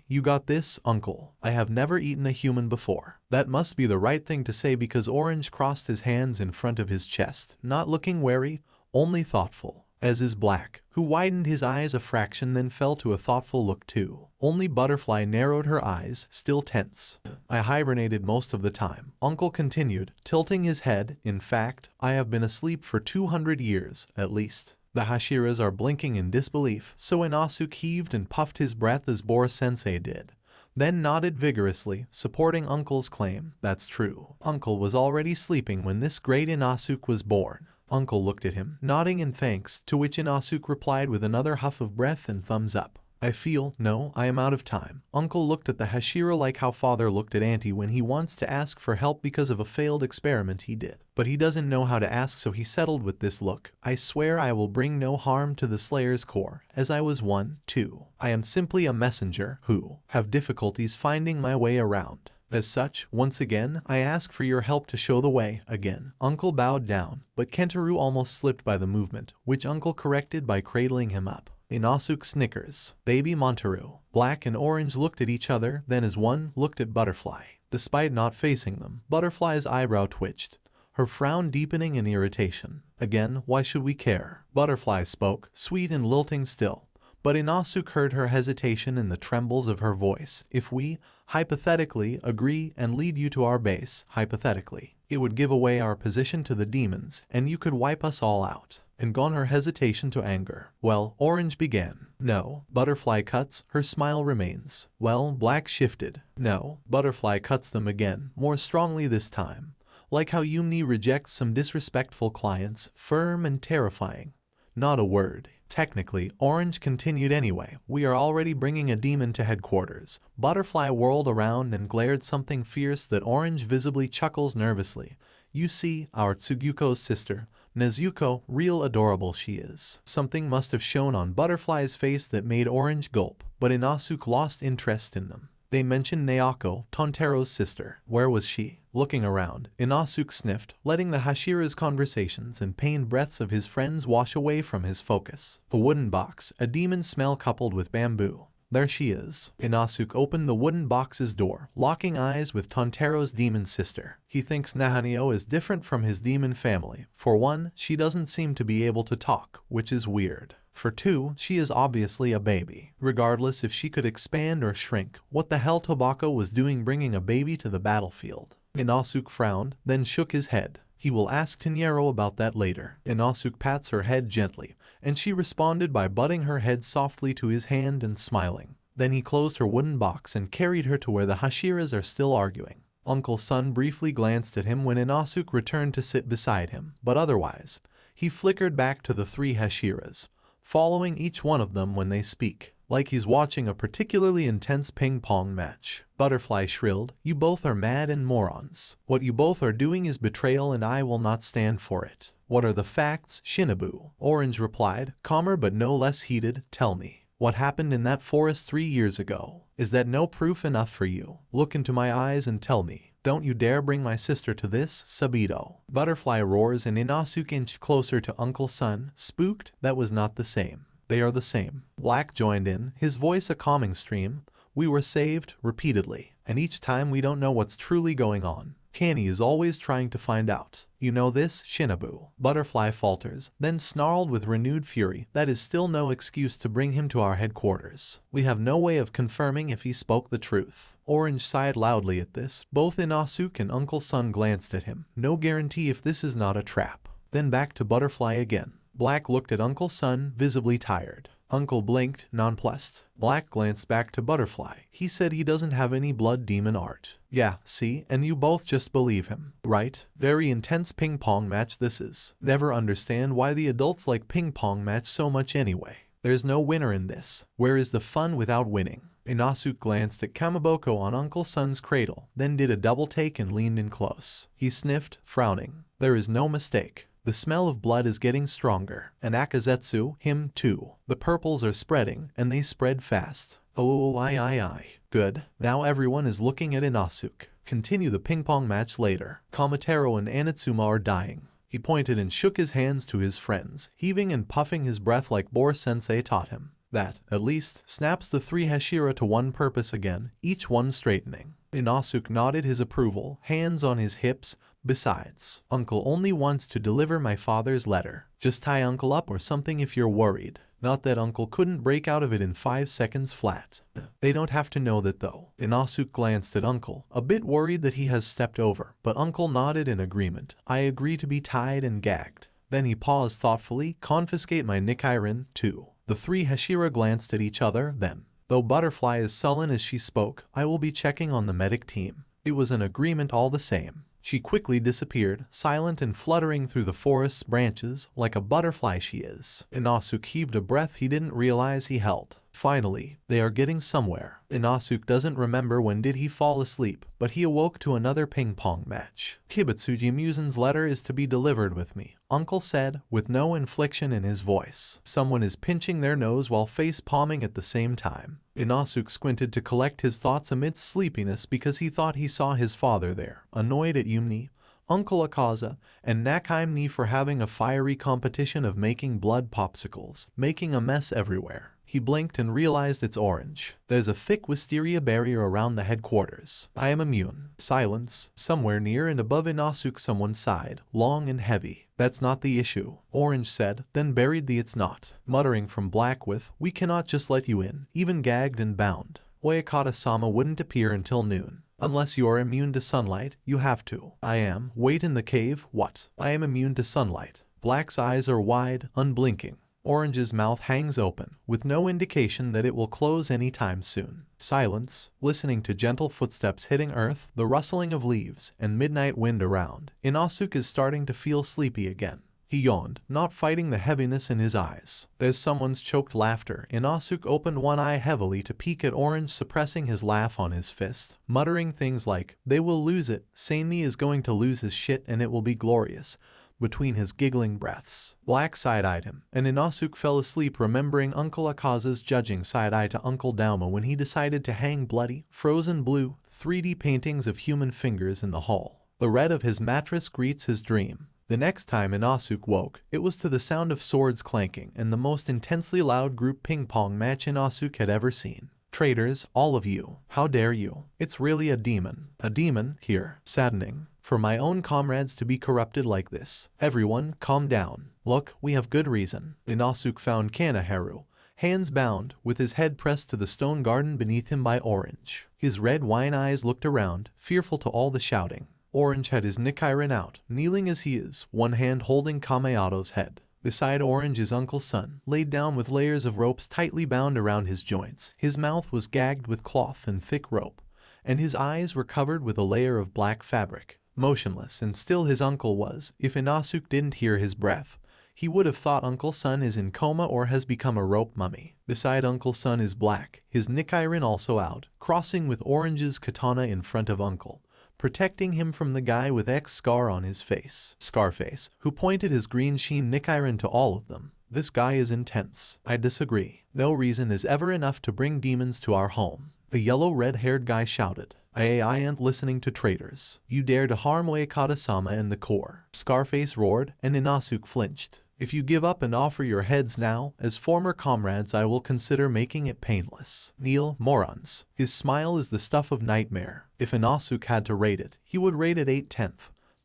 You got this, Uncle. I have never eaten a human before. That must be the right thing to say because Orange crossed his hands in front of his chest, not looking wary, only thoughtful, as is Black, who widened his eyes a fraction then fell to a thoughtful look too. Only Butterfly narrowed her eyes, still tense. I hibernated most of the time, Uncle continued, tilting his head. In fact, I have been asleep for 200 years, at least. The Hashiras are blinking in disbelief, so Inosuke heaved and puffed his breath as Bora-sensei did. Then nodded vigorously, supporting Uncle's claim. That's true. Uncle was already sleeping when this great Inosuke was born. Uncle looked at him, nodding in thanks, to which Inosuke replied with another huff of breath and thumbs up. I am out of time. Uncle looked at the Hashira like how father looked at Auntie when he wants to ask for help because of a failed experiment he did. But he doesn't know how to ask, so he settled with this look. I swear I will bring no harm to the Slayer's Corps, as I was one, too. I am simply a messenger who have difficulties finding my way around. As such, once again, I ask for your help to show the way, again. Uncle bowed down, but Kentaro almost slipped by the movement, which Uncle corrected by cradling him up. Inosuke snickers. Baby Montaru. Black and Orange looked at each other, then as one looked at Butterfly. Despite not facing them, Butterfly's eyebrow twitched, her frown deepening in irritation. Again, why should we care? Butterfly spoke, sweet and lilting still. But Inosuke heard her hesitation in the trembles of her voice. If we, hypothetically, agree and lead you to our base, hypothetically, it would give away our position to the demons, and you could wipe us all out. And gone her hesitation to anger. Well, Orange began. No. Butterfly cuts, her smile remains. Well, Black shifted. No. Butterfly cuts them again, more strongly this time. Like how Yumni rejects some disrespectful clients, firm and terrifying. Not a word. Technically, Orange continued anyway. We are already bringing a demon to headquarters. Butterfly whirled around and glared something fierce that Orange visibly chuckles nervously. You see, our Tsuguko's sister, Nezuko, real adorable she is. Something must have shown on Butterfly's face that made Orange gulp, but Inosuke lost interest in them. They mentioned Naoko, Tontaro's sister. Where was she? Looking around, Inosuke sniffed, letting the Hashira's conversations and pained breaths of his friends wash away from his focus. A wooden box, a demon smell coupled with bamboo. There she is. Inosuke opened the wooden box's door, locking eyes with Tantaro's demon sister. He thinks Nahanio is different from his demon family. For one, she doesn't seem to be able to talk, which is weird. For two, she is obviously a baby. Regardless if she could expand or shrink, what the hell Tobacco was doing bringing a baby to the battlefield? Inosuke frowned, then shook his head. He will ask Taniero about that later. Inosuke pats her head gently, and she responded by butting her head softly to his hand and smiling. Then he closed her wooden box and carried her to where the Hashiras are still arguing. Uncle Sun briefly glanced at him when Inosuke returned to sit beside him, but otherwise, he flickered back to the three Hashiras, following each one of them when they speak, like he's watching a particularly intense ping-pong match. Butterfly shrilled, "You both are mad and morons. What you both are doing is betrayal and I will not stand for it." "What are the facts, Shinobu?" Orange replied, calmer but no less heated, "Tell me. What happened in that forest 3 years ago? Is that no proof enough for you? Look into my eyes and tell me. Don't you dare bring my sister to this, Sabito." Butterfly roars and Inosuke inched closer to Uncle Sun, spooked. That was not the same. "They are the same." Black joined in, his voice a calming stream. "We were saved, repeatedly, and each time we don't know what's truly going on. Kani is always trying to find out. You know this, Shinobu." Butterfly falters, then snarled with renewed fury, "That is still no excuse to bring him to our headquarters. We have no way of confirming if he spoke the truth." Orange sighed loudly at this. Both Inosuke and Uncle Sun glanced at him. No guarantee if this is not a trap. Then back to Butterfly again. Black looked at Uncle Sun, visibly tired. Uncle blinked, nonplussed. Black glanced back to Butterfly. "He said he doesn't have any blood demon art." "Yeah, see, and you both just believe him, right? Very intense ping-pong match this is. Never understand why the adults like ping-pong match so much anyway. There's no winner in this. Where is the fun without winning?" Inosuke glanced at Kamaboko on Uncle Sun's cradle, then did a double take and leaned in close. He sniffed, frowning. "There is no mistake. The smell of blood is getting stronger. And Akazetsu, him too. The purples are spreading, and they spread fast. Oh, I. Good. Now everyone is looking at Inosuke. Continue the ping-pong match later. Kamatero and Anatsuma are dying." He pointed and shook his hands to his friends, heaving and puffing his breath like Bor-sensei taught him. "That, at least, snaps the three Hashira to one purpose again, each one straightening." Inosuke nodded his approval, hands on his hips. "Besides, Uncle only wants to deliver my father's letter. Just tie Uncle up or something if you're worried. Not that Uncle couldn't break out of it in 5 seconds flat." "They don't have to know that though." Inosuke glanced at Uncle, a bit worried that he has stepped over, but Uncle nodded in agreement. "I agree to be tied and gagged." Then he paused thoughtfully. "Confiscate my Nikkairen, too." The three Hashira glanced at each other, then, though Butterfly is sullen as she spoke, "I will be checking on the medic team." It was an agreement all the same. She quickly disappeared, silent and fluttering through the forest's branches, like a butterfly she is. Inosuke heaved a breath he didn't realize he held. Finally, they are getting somewhere. Inosuke doesn't remember when did he fall asleep, but he awoke to another ping-pong match. "Kibutsuji Muzan's letter is to be delivered with me," Uncle said, with no inflection in his voice. Someone is pinching their nose while face-palming at the same time. Inosuke squinted to collect his thoughts amidst sleepiness because he thought he saw his father there, annoyed at Yumi, Uncle Akaza, and Nakaimi for having a fiery competition of making blood popsicles, making a mess everywhere. He blinked and realized it's Orange. There's a thick wisteria barrier around the headquarters. "I am immune." Silence. Somewhere near and above Inosuke someone sighed, long and heavy. "That's not the issue," Orange said, then buried the "it's not," muttering from Black with, "We cannot just let you in, even gagged and bound. Oyakata-sama wouldn't appear until noon. Unless you are immune to sunlight, you have to." "I am. Wait in the cave, what? I am immune to sunlight." Black's eyes are wide, unblinking. Orange's mouth hangs open, with no indication that it will close any time soon. Silence, listening to gentle footsteps hitting earth, the rustling of leaves, and midnight wind around. Inosuke is starting to feel sleepy again. He yawned, not fighting the heaviness in his eyes. There's someone's choked laughter. Inosuke opened one eye heavily to peek at Orange, suppressing his laugh on his fist, muttering things like, "They will lose it, Seini is going to lose his shit and it will be glorious," between his giggling breaths. Black side-eyed him, and Inosuke fell asleep remembering Uncle Akaza's judging side-eye to Uncle Dauma when he decided to hang bloody, frozen blue, 3D paintings of human fingers in the hall. The red of his mattress greets his dream. The next time Inosuke woke, it was to the sound of swords clanking and the most intensely loud group ping-pong match Inosuke had ever seen. Traitors, all of you, how dare you? It's really a demon. A demon, here. Saddening. For my own comrades to be corrupted like this. Everyone, calm down. Look, we have good reason. Inosuke found Kanaharu, hands bound, with his head pressed to the stone garden beneath him by Orange. His red wine eyes looked around, fearful to all the shouting. Orange had his Nichiren out, kneeling as he is, one hand holding Kameato's head. Beside Orange is Uncle Sun, laid down with layers of ropes tightly bound around his joints. His mouth was gagged with cloth and thick rope, and his eyes were covered with a layer of black fabric. Motionless and still his uncle was. If Inosuke didn't hear his breath, he would have thought Uncle Sun is in coma or has become a rope mummy. Beside Uncle Sun is Black, his Nichiren also out, crossing with Orange's katana in front of Uncle, protecting him from the guy with X scar on his face, Scarface, who pointed his green sheen Nichiren to all of them. This guy is intense. I disagree. No reason is ever enough to bring demons to our home. The yellow red-haired guy shouted. I ain't listening to traitors. You dare to harm Uekata-sama and the core. Scarface roared, and Inosuke flinched. If you give up and offer your heads now, as former comrades I will consider making it painless. Kneel, morons. His smile is the stuff of nightmare. If Inosuke had to rate it, he would rate it 8/10.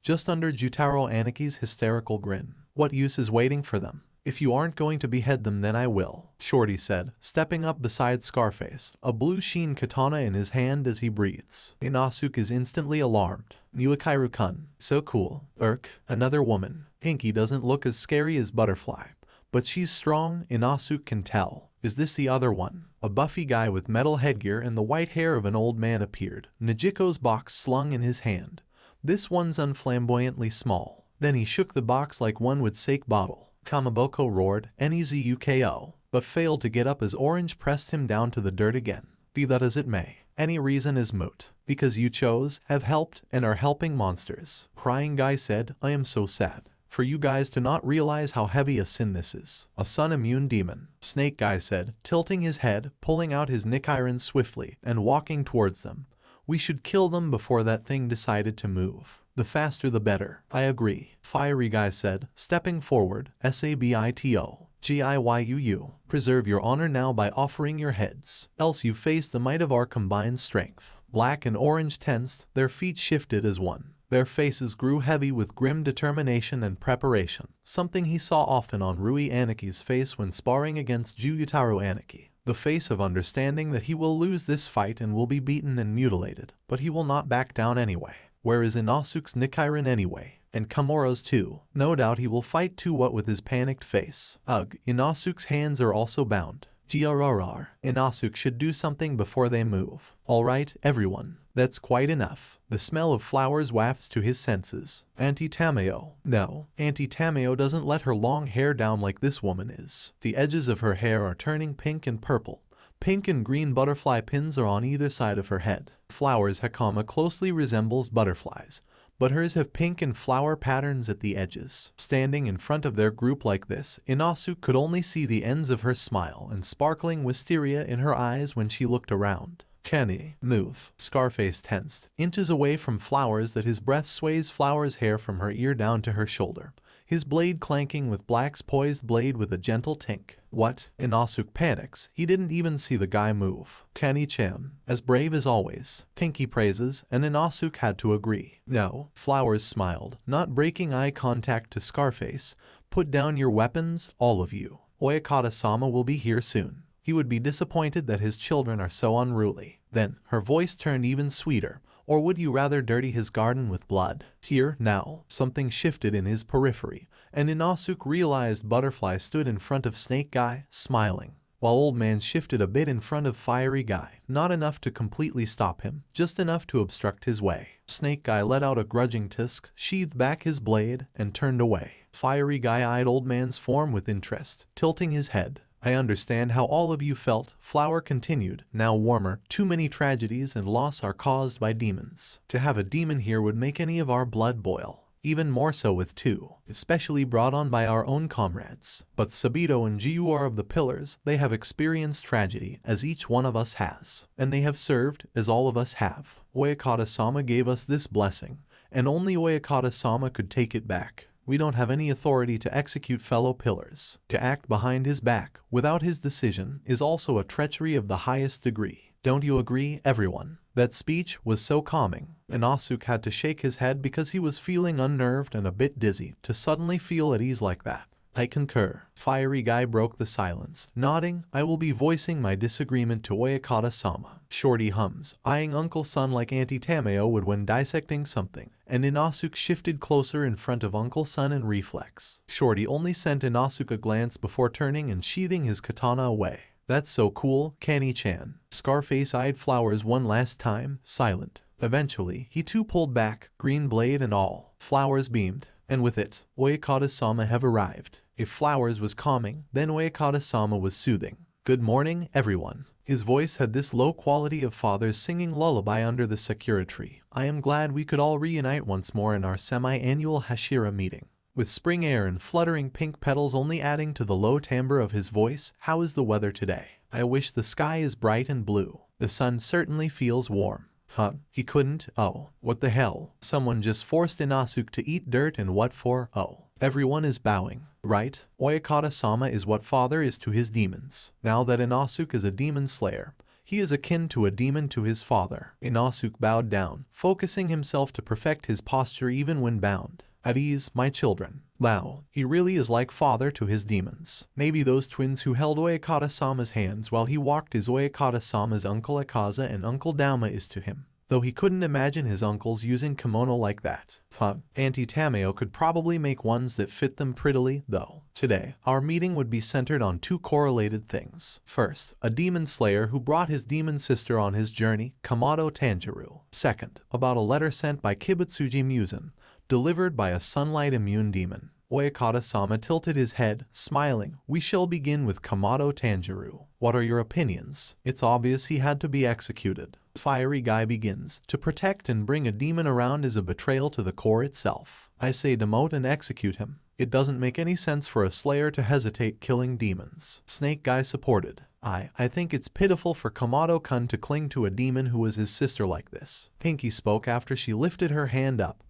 Just under Jutaro Aniki's hysterical grin. What use is waiting for them? If you aren't going to behead them then I will, Shorty said, stepping up beside Scarface, a blue sheen katana in his hand as he breathes. Inosuke is instantly alarmed. Nuakairu-kun. So cool. Another woman. Hinky doesn't look as scary as Butterfly, but she's strong, Inosuke can tell. Is this the other one? A buffy guy with metal headgear and the white hair of an old man appeared, Najiko's box slung in his hand. This one's unflamboyantly small. Then he shook the box like one would sake bottle. Kamaboko roared, Nezuko, but failed to get up as Orange pressed him down to the dirt again. Be that as it may, any reason is moot. Because you chose, have helped, and are helping monsters. Crying guy said, I am so sad. For you guys to not realize how heavy a sin this is. A sun-immune demon. Snake guy said, tilting his head, pulling out his Nichiren swiftly, and walking towards them. We should kill them before that thing decided to move. The faster the better. I agree. Fiery guy said, stepping forward, Sabito. Giyyuu. Preserve your honor now by offering your heads, else you face the might of our combined strength. Black and Orange tensed, their feet shifted as one. Their faces grew heavy with grim determination and preparation, something he saw often on Rui Aniki's face when sparring against Jutaro Aniki. The face of understanding that he will lose this fight and will be beaten and mutilated, but he will not back down anyway. Where is Inosuke's Nichiren anyway? And Kamura's too. No doubt he will fight too, what with his panicked face. Ugh, Inosuke's hands are also bound. Grrr. Inosuke should do something before they move. Alright, everyone. That's quite enough. The smell of flowers wafts to his senses. Auntie Tameo. No, Auntie Tameo doesn't let her long hair down like this woman is. The edges of her hair are turning pink and purple. Pink and green butterfly pins are on either side of her head. Flowers Hakama closely resembles butterflies, but hers have pink and flower patterns at the edges. Standing in front of their group like this, Inosuke could only see the ends of her smile and sparkling wisteria in her eyes when she looked around. Kenny, move. Scarface tensed, inches away from Flowers that his breath sways Flowers' hair from her ear down to her shoulder. His blade clanking with Black's poised blade with a gentle tink. What? Inosuke panics. He didn't even see the guy move. Kenny-chan, as brave as always. Pinky praises, and Inosuke had to agree. No. Flowers smiled, not breaking eye contact to Scarface. Put down your weapons, all of you. Uekata-sama will be here soon. He would be disappointed that his children are so unruly. Then, her voice turned even sweeter. Or would you rather dirty his garden with blood? Here, now, something shifted in his periphery, and Inosuke realized Butterfly stood in front of Snake Guy, smiling, while Old Man shifted a bit in front of Fiery Guy, not enough to completely stop him, just enough to obstruct his way. Snake Guy let out a grudging tisk, sheathed back his blade, and turned away. Fiery Guy eyed Old Man's form with interest, tilting his head. I understand how all of you felt, Flower continued, now warmer. Too many tragedies and loss are caused by demons. To have a demon here would make any of our blood boil. Even more so with two, especially brought on by our own comrades. But Sabito and Giyu are of the pillars. They have experienced tragedy, as each one of us has. And they have served, as all of us have. Uekata-sama gave us this blessing, and only Oyakata-sama could take it back. We don't have any authority to execute fellow pillars. To act behind his back, without his decision, is also a treachery of the highest degree. Don't you agree, everyone? That speech was so calming. Inosuke had to shake his head because he was feeling unnerved and a bit dizzy to suddenly feel at ease like that. I concur. Fiery Guy broke the silence, nodding. I will be voicing my disagreement to Oyakata-sama. Shorty hums, eyeing Uncle Son like Auntie Tameo would when dissecting something, and Inosuke shifted closer in front of Uncle Son in reflex. Shorty only sent Inosuke a glance before turning and sheathing his katana away. That's so cool, Kani-chan. Scarface eyed Flowers one last time, silent. Eventually, he too pulled back, green blade and all. Flowers beamed, and with it, Oyakata-sama have arrived. If Flowers was calming, then Oyakata-sama was soothing. Good morning, everyone. His voice had this low quality of fathers singing lullaby under the sakura tree. I am glad we could all reunite once more in our semi-annual Hashira meeting. With spring air and fluttering pink petals only adding to the low timbre of his voice, how is the weather today? I wish the sky is bright and blue. The sun certainly feels warm. Huh? He couldn't? Oh, what the hell? Someone just forced Inosuke to eat dirt, and what for? Oh. Everyone is bowing, right? Oyakata-sama is what father is to his demons. Now that Inosuke is a demon slayer, he is akin to a demon to his father. Inosuke bowed down, focusing himself to perfect his posture even when bound. At ease, my children. Wow, he really is like father to his demons. Maybe those twins who held Oyakata-sama's hands while he walked is Oyakata-sama's Uncle Akaza and Uncle Dauma is to him. Though he couldn't imagine his uncles using kimono like that. Auntie Tameo could probably make ones that fit them prettily, though. Today, our meeting would be centered on two correlated things. First, a demon slayer who brought his demon sister on his journey, Kamado Tanjiro. Second, about a letter sent by Kibutsuji Muzan, delivered by a sunlight-immune demon. Oyakata-sama tilted his head, smiling. We shall begin with Kamado Tanjiro. What are your opinions? It's obvious he had to be executed. Fiery Guy begins. To protect and bring a demon around is a betrayal to the core itself. I say demote and execute him. It doesn't make any sense for a slayer to hesitate killing demons. Snake Guy supported. I think it's pitiful for Kamado-kun to cling to a demon who was his sister like this. Pinky spoke after she lifted her hand up.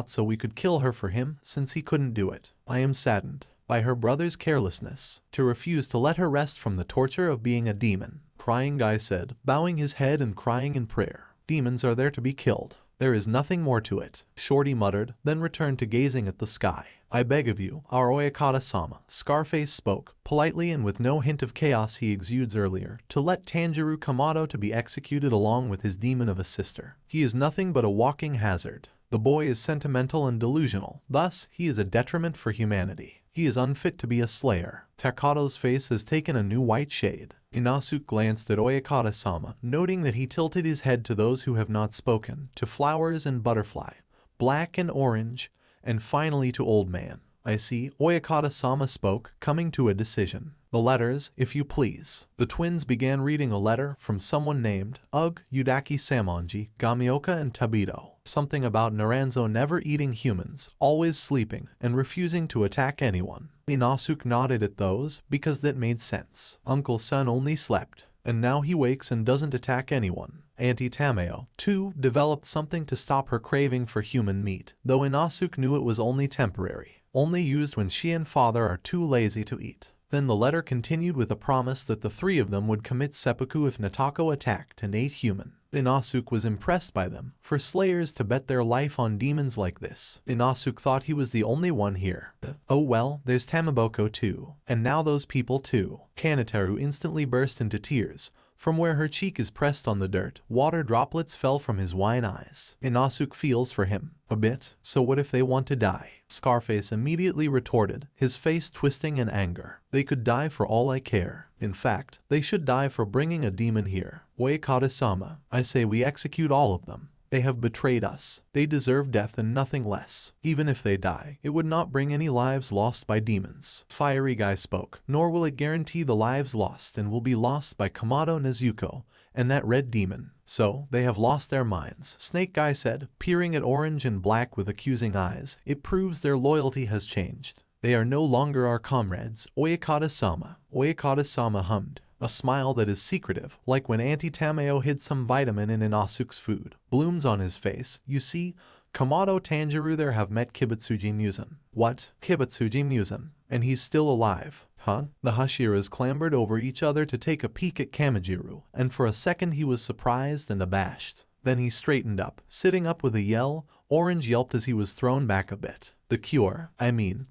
So we could kill her for him, since he couldn't do it. I am saddened by her brother's carelessness, to refuse to let her rest from the torture of being a demon. Crying Guy said, bowing his head and crying in prayer. Demons are there to be killed. There is nothing more to it. Shorty muttered, then returned to gazing at the sky. I beg of you, our Oyakata-sama. Scarface spoke, politely and with no hint of chaos he exudes earlier, to let Tanjiro Kamado to be executed along with his demon of a sister. He is nothing but a walking hazard. The boy is sentimental and delusional. Thus, he is a detriment for humanity. He is unfit to be a slayer. Takado's face has taken a new white shade. Inosuke glanced at Oyakata-sama, noting that he tilted his head to those who have not spoken, to Flowers and Butterfly, Black and Orange, and finally to Old Man. I see, Oyakata-sama spoke, coming to a decision. The letters, if you please. The twins began reading a letter from someone named Yudaki Samonji, Gamioka and Tabito. Something about Naranzo never eating humans, always sleeping, and refusing to attack anyone. Inosuke nodded at those, because that made sense. Uncle Son only slept, and now he wakes and doesn't attack anyone. Auntie Tameo, too, developed something to stop her craving for human meat, though Inosuke knew it was only temporary, only used when she and father are too lazy to eat. Then the letter continued with a promise that the three of them would commit seppuku if Natako attacked and ate human. Inosuke was impressed by them, for slayers to bet their life on demons like this. Inosuke thought he was the only one here. Oh well, there's Tamaboko too. And now those people too. Kaneteru instantly burst into tears. From where her cheek is pressed on the dirt, water droplets fell from his wine eyes. Inosuke feels for him. A bit. So what if they want to die? Scarface immediately retorted, his face twisting in anger. They could die for all I care. In fact, they should die for bringing a demon here. Oyakata-sama, I say we execute all of them. They have betrayed us. They deserve death and nothing less. Even if they die, it would not bring any lives lost by demons. Fiery Guy spoke, nor will it guarantee the lives lost and will be lost by Kamado Nezuko and that red demon. So, they have lost their minds, Snake Guy said, peering at Orange and Black with accusing eyes. It proves their loyalty has changed. They are no longer our comrades. Oyakata-sama. Oyakata-sama hummed. A smile that is secretive, like when Auntie Tameo hid some vitamin in Inosuke's food, blooms on his face. You see, Kamado Tanjiro there have met Kibutsuji Muzan. What? Kibutsuji Muzan? And he's still alive, huh? The Hashiras clambered over each other to take a peek at Kamijiro, and for a second he was surprised and abashed. Then he straightened up, sitting up with a yell. Orange yelped as he was thrown back a bit. The cure,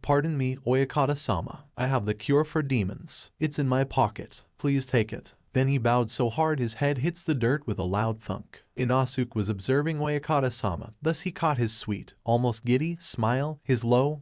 pardon me, Oyakata-sama. I have the cure for demons. It's in my pocket. Please take it. Then he bowed so hard his head hits the dirt with a loud thunk. Inosuke was observing Oyakata-sama, thus he caught his sweet, almost giddy, smile, his low,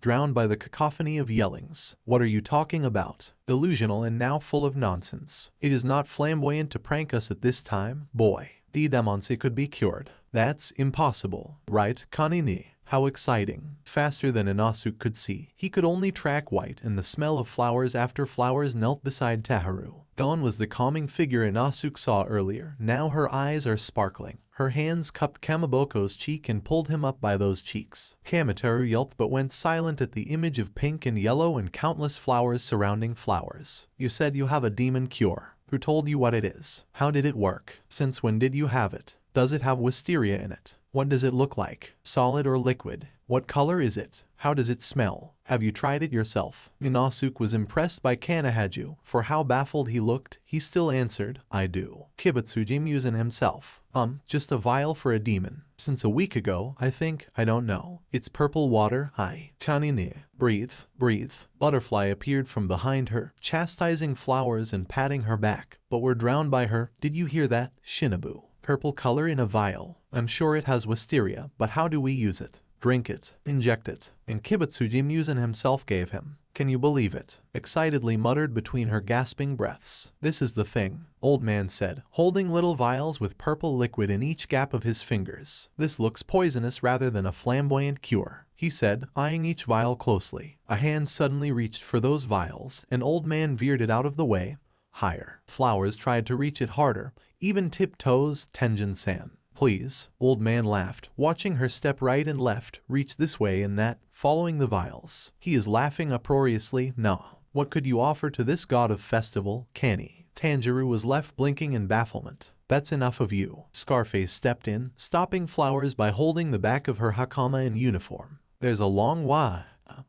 drowned by the cacophony of yellings. What are you talking about? Delusional and now full of nonsense. It is not flamboyant to prank us at this time, boy. The demonse could be cured. That's impossible. Right, Kanini? How exciting. Faster than Inosuke could see, he could only track white and the smell of flowers after flowers knelt beside Taharu. Gone was the calming figure Inosuke saw earlier. Now her eyes are sparkling. Her hands cupped Kamiboko's cheek and pulled him up by those cheeks. Kamitaru yelped but went silent at the image of pink and yellow and countless flowers surrounding flowers. You said you have a demon cure. Who told you what it is? How did it work? Since when did you have it? Does it have wisteria in it? What does it look like? Solid or liquid? What color is it? How does it smell? Have you tried it yourself? Inosuke was impressed by Kanehaju. For how baffled he looked, he still answered, I do. Kibutsuji Muzan himself. Just a vial for a demon. Since a week ago, I don't know. It's purple water, Kanini. Breathe, breathe. Butterfly appeared from behind her, chastising flowers and patting her back. But we're drowned by her. Did you hear that, Shinobu? Purple color in a vial. I'm sure it has wisteria, but how do we use it? Drink it. Inject it. And Kibutsuji Muzan himself gave him. Can you believe it? Excitedly muttered between her gasping breaths. This is the thing, old man said, holding little vials with purple liquid in each gap of his fingers. This looks poisonous rather than a flamboyant cure, he said, eyeing each vial closely. A hand suddenly reached for those vials, and old man veered it out of the way. Higher. Flowers tried to reach it harder, even tiptoes, Tenjin-san. Please, old man laughed, watching her step right and left, reach this way and that, following the vials. He is laughing uproariously. No. What could you offer to this god of festival, Kani? Tanjiro was left blinking in bafflement. That's enough of you. Scarface stepped in, stopping flowers by holding the back of her hakama in uniform. There's a long wah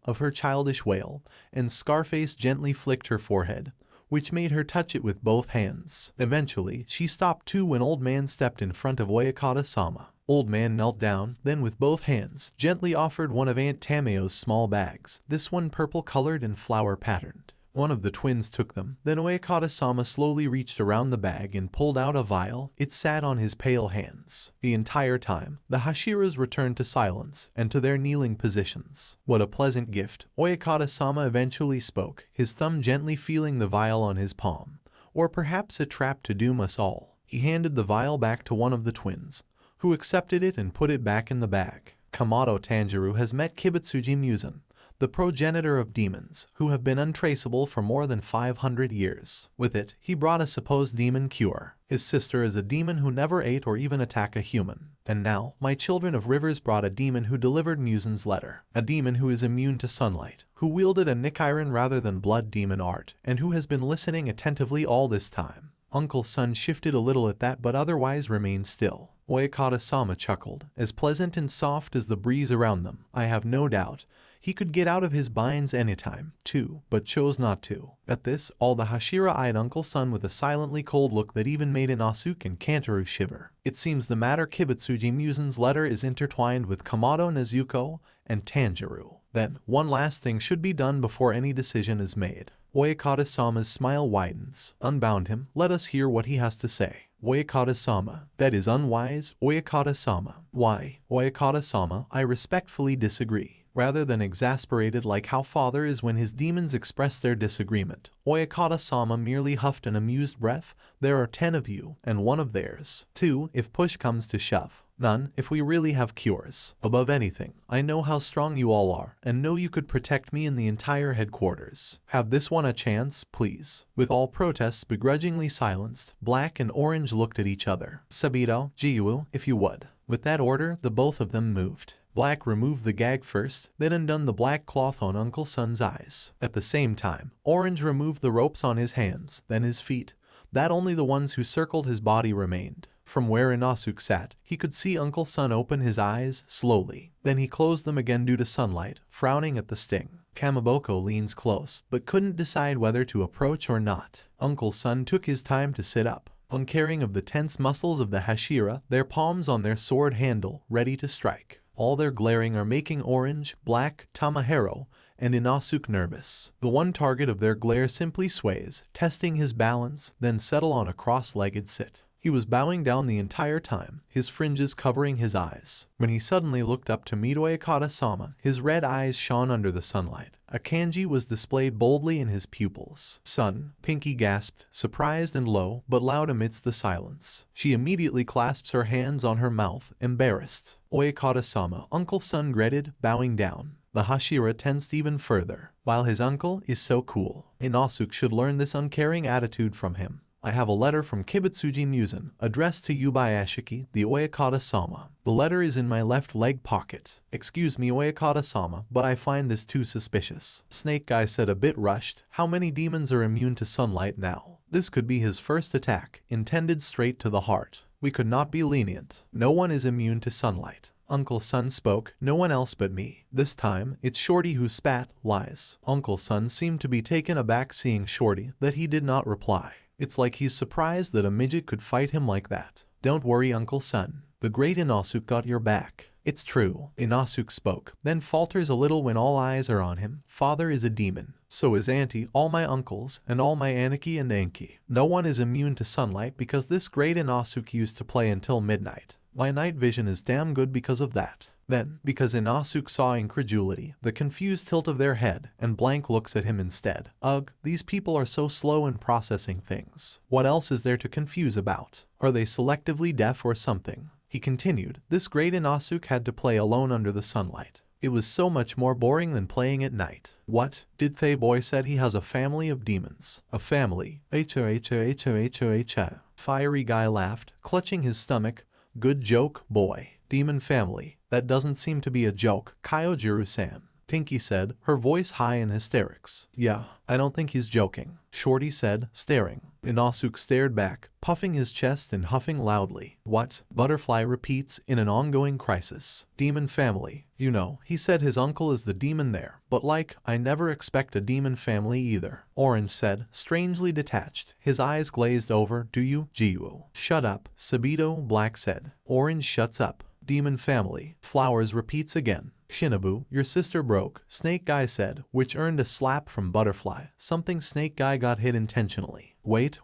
of her childish wail, and Scarface gently flicked her forehead, which made her touch it with both hands. Eventually, she stopped too when old man stepped in front of Oyakata-sama. Old man knelt down, then with both hands, gently offered one of Aunt Tameo's small bags, this one purple-colored and flower-patterned. One of the twins took them, then Oyakata-sama slowly reached around the bag and pulled out a vial. It sat on his pale hands. The entire time, the Hashiras returned to silence and to their kneeling positions. What a pleasant gift, Oyakata-sama eventually spoke, his thumb gently feeling the vial on his palm. Or perhaps a trap to doom us all. He handed the vial back to one of the twins, who accepted it and put it back in the bag. Kamado Tanjiro has met Kibutsuji Muzan, the progenitor of demons, who have been untraceable for more than 500 years. With it, he brought a supposed demon cure. His sister is a demon who never ate or even attacked a human. And now, my children of rivers brought a demon who delivered Muzan's letter. A demon who is immune to sunlight, who wielded a Nichiren rather than blood demon art, and who has been listening attentively all this time. Uncle Sun shifted a little at that but otherwise remained still. Oyakata-sama chuckled, as pleasant and soft as the breeze around them. I have no doubt he could get out of his binds anytime, too, but chose not to. At this, all the Hashira eyed Uncle Sun with a silently cold look that even made Inosuke and Kantaru shiver. It seems the matter Kibutsuji Muzan's letter is intertwined with Kamado Nezuko and Tanjiro. Then, one last thing should be done before any decision is made. Oyakata-sama's smile widens. Unbound him, let us hear what he has to say. Oyakata-sama. That is unwise, Oyakata-sama. Why, Oyakata-sama, I respectfully disagree. Rather than exasperated like how father is when his demons express their disagreement, Oyakata-sama merely huffed an amused breath. There are 10 of you, and 1 of theirs. 2, if push comes to shove. None, if we really have cures. Above anything, I know how strong you all are, and know you could protect me in the entire headquarters. Have this one a chance, please. With all protests begrudgingly silenced, Black and Orange looked at each other. Sabito, Jiyu, if you would. With that order, the both of them moved. Black removed the gag first, then undone the black cloth on Uncle Sun's eyes. At the same time, Orange removed the ropes on his hands, then his feet. that only the ones who circled his body remained. From where Inosuke sat, he could see Uncle Sun open his eyes slowly. Then he closed them again due to sunlight, frowning at the sting. Kamaboko leans close, but couldn't decide whether to approach or not. Uncle Sun took his time to sit up, uncaring of the tense muscles of the Hashira, their palms on their sword handle, ready to strike. All their glaring are making Orange, Black, Tamahiro, and Inosuke nervous. The one target of their glare simply sways, testing his balance, then settle on a cross-legged sit. He was bowing down the entire time, his fringes covering his eyes. When he suddenly looked up to meet Oyakata-sama, his red eyes shone under the sunlight. A kanji was displayed boldly in his pupils. Sun, Pinky gasped, surprised and low, but loud amidst the silence. She immediately clasps her hands on her mouth, embarrassed. Oyakata-sama, Uncle Sun gritted, bowing down. The Hashira tensed even further. While his uncle is so cool, Inosuke should learn this uncaring attitude from him. I have a letter from Kibutsuji Muzan, addressed to Ubuyashiki, the Oyakata-sama. The letter is in my left leg pocket. Excuse me, Oyakata-sama, but I find this too suspicious. Snake Guy said, a bit rushed. How many demons are immune to sunlight now? This could be his first attack, intended straight to the heart. We could not be lenient. No one is immune to sunlight. Uncle Sun spoke, no one else but me. This time, it's Shorty who spat, lies. Uncle Sun seemed to be taken aback seeing Shorty, that he did not reply. It's like he's surprised that a midget could fight him like that. Don't worry, Uncle Sun. The great Inosuke got your back. It's true. Inosuke spoke, then falters a little when all eyes are on him. Father is a demon. So is Auntie, all my uncles, and all my Aniki and Anki. No one is immune to sunlight because this great Inosuke used to play until midnight. My night vision is damn good because of that. Then, because Inosuke saw incredulity, the confused tilt of their head, and blank looks at him instead. Ugh, these people are so slow in processing things. What else is there to confuse about? Are they selectively deaf or something? He continued, this great Inosuke had to play alone under the sunlight. It was so much more boring than playing at night. What? Did Thay Boy said he has a family of demons. A family? H-O-H-O-H-O-H-O-H-O. Fiery Guy laughed, clutching his stomach. Good joke, boy. Demon family. That doesn't seem to be a joke, Kyojiru-san. Pinky said, her voice high in hysterics. Yeah, I don't think he's joking. Shorty said, staring. Inosuke stared back, puffing his chest and huffing loudly. What? Butterfly repeats in an ongoing crisis. Demon family. You know, he said his uncle is the demon there, but like, I never expect a demon family either. Orange said, strangely detached. His eyes glazed over. Do you? Jiu. Shut up. Sabito Black said. Orange shuts up. Demon family. Flowers repeats again. Shinobu, your sister broke, Snake Guy said, which earned a slap from Butterfly. Something Snake Guy got hit intentionally. Wait.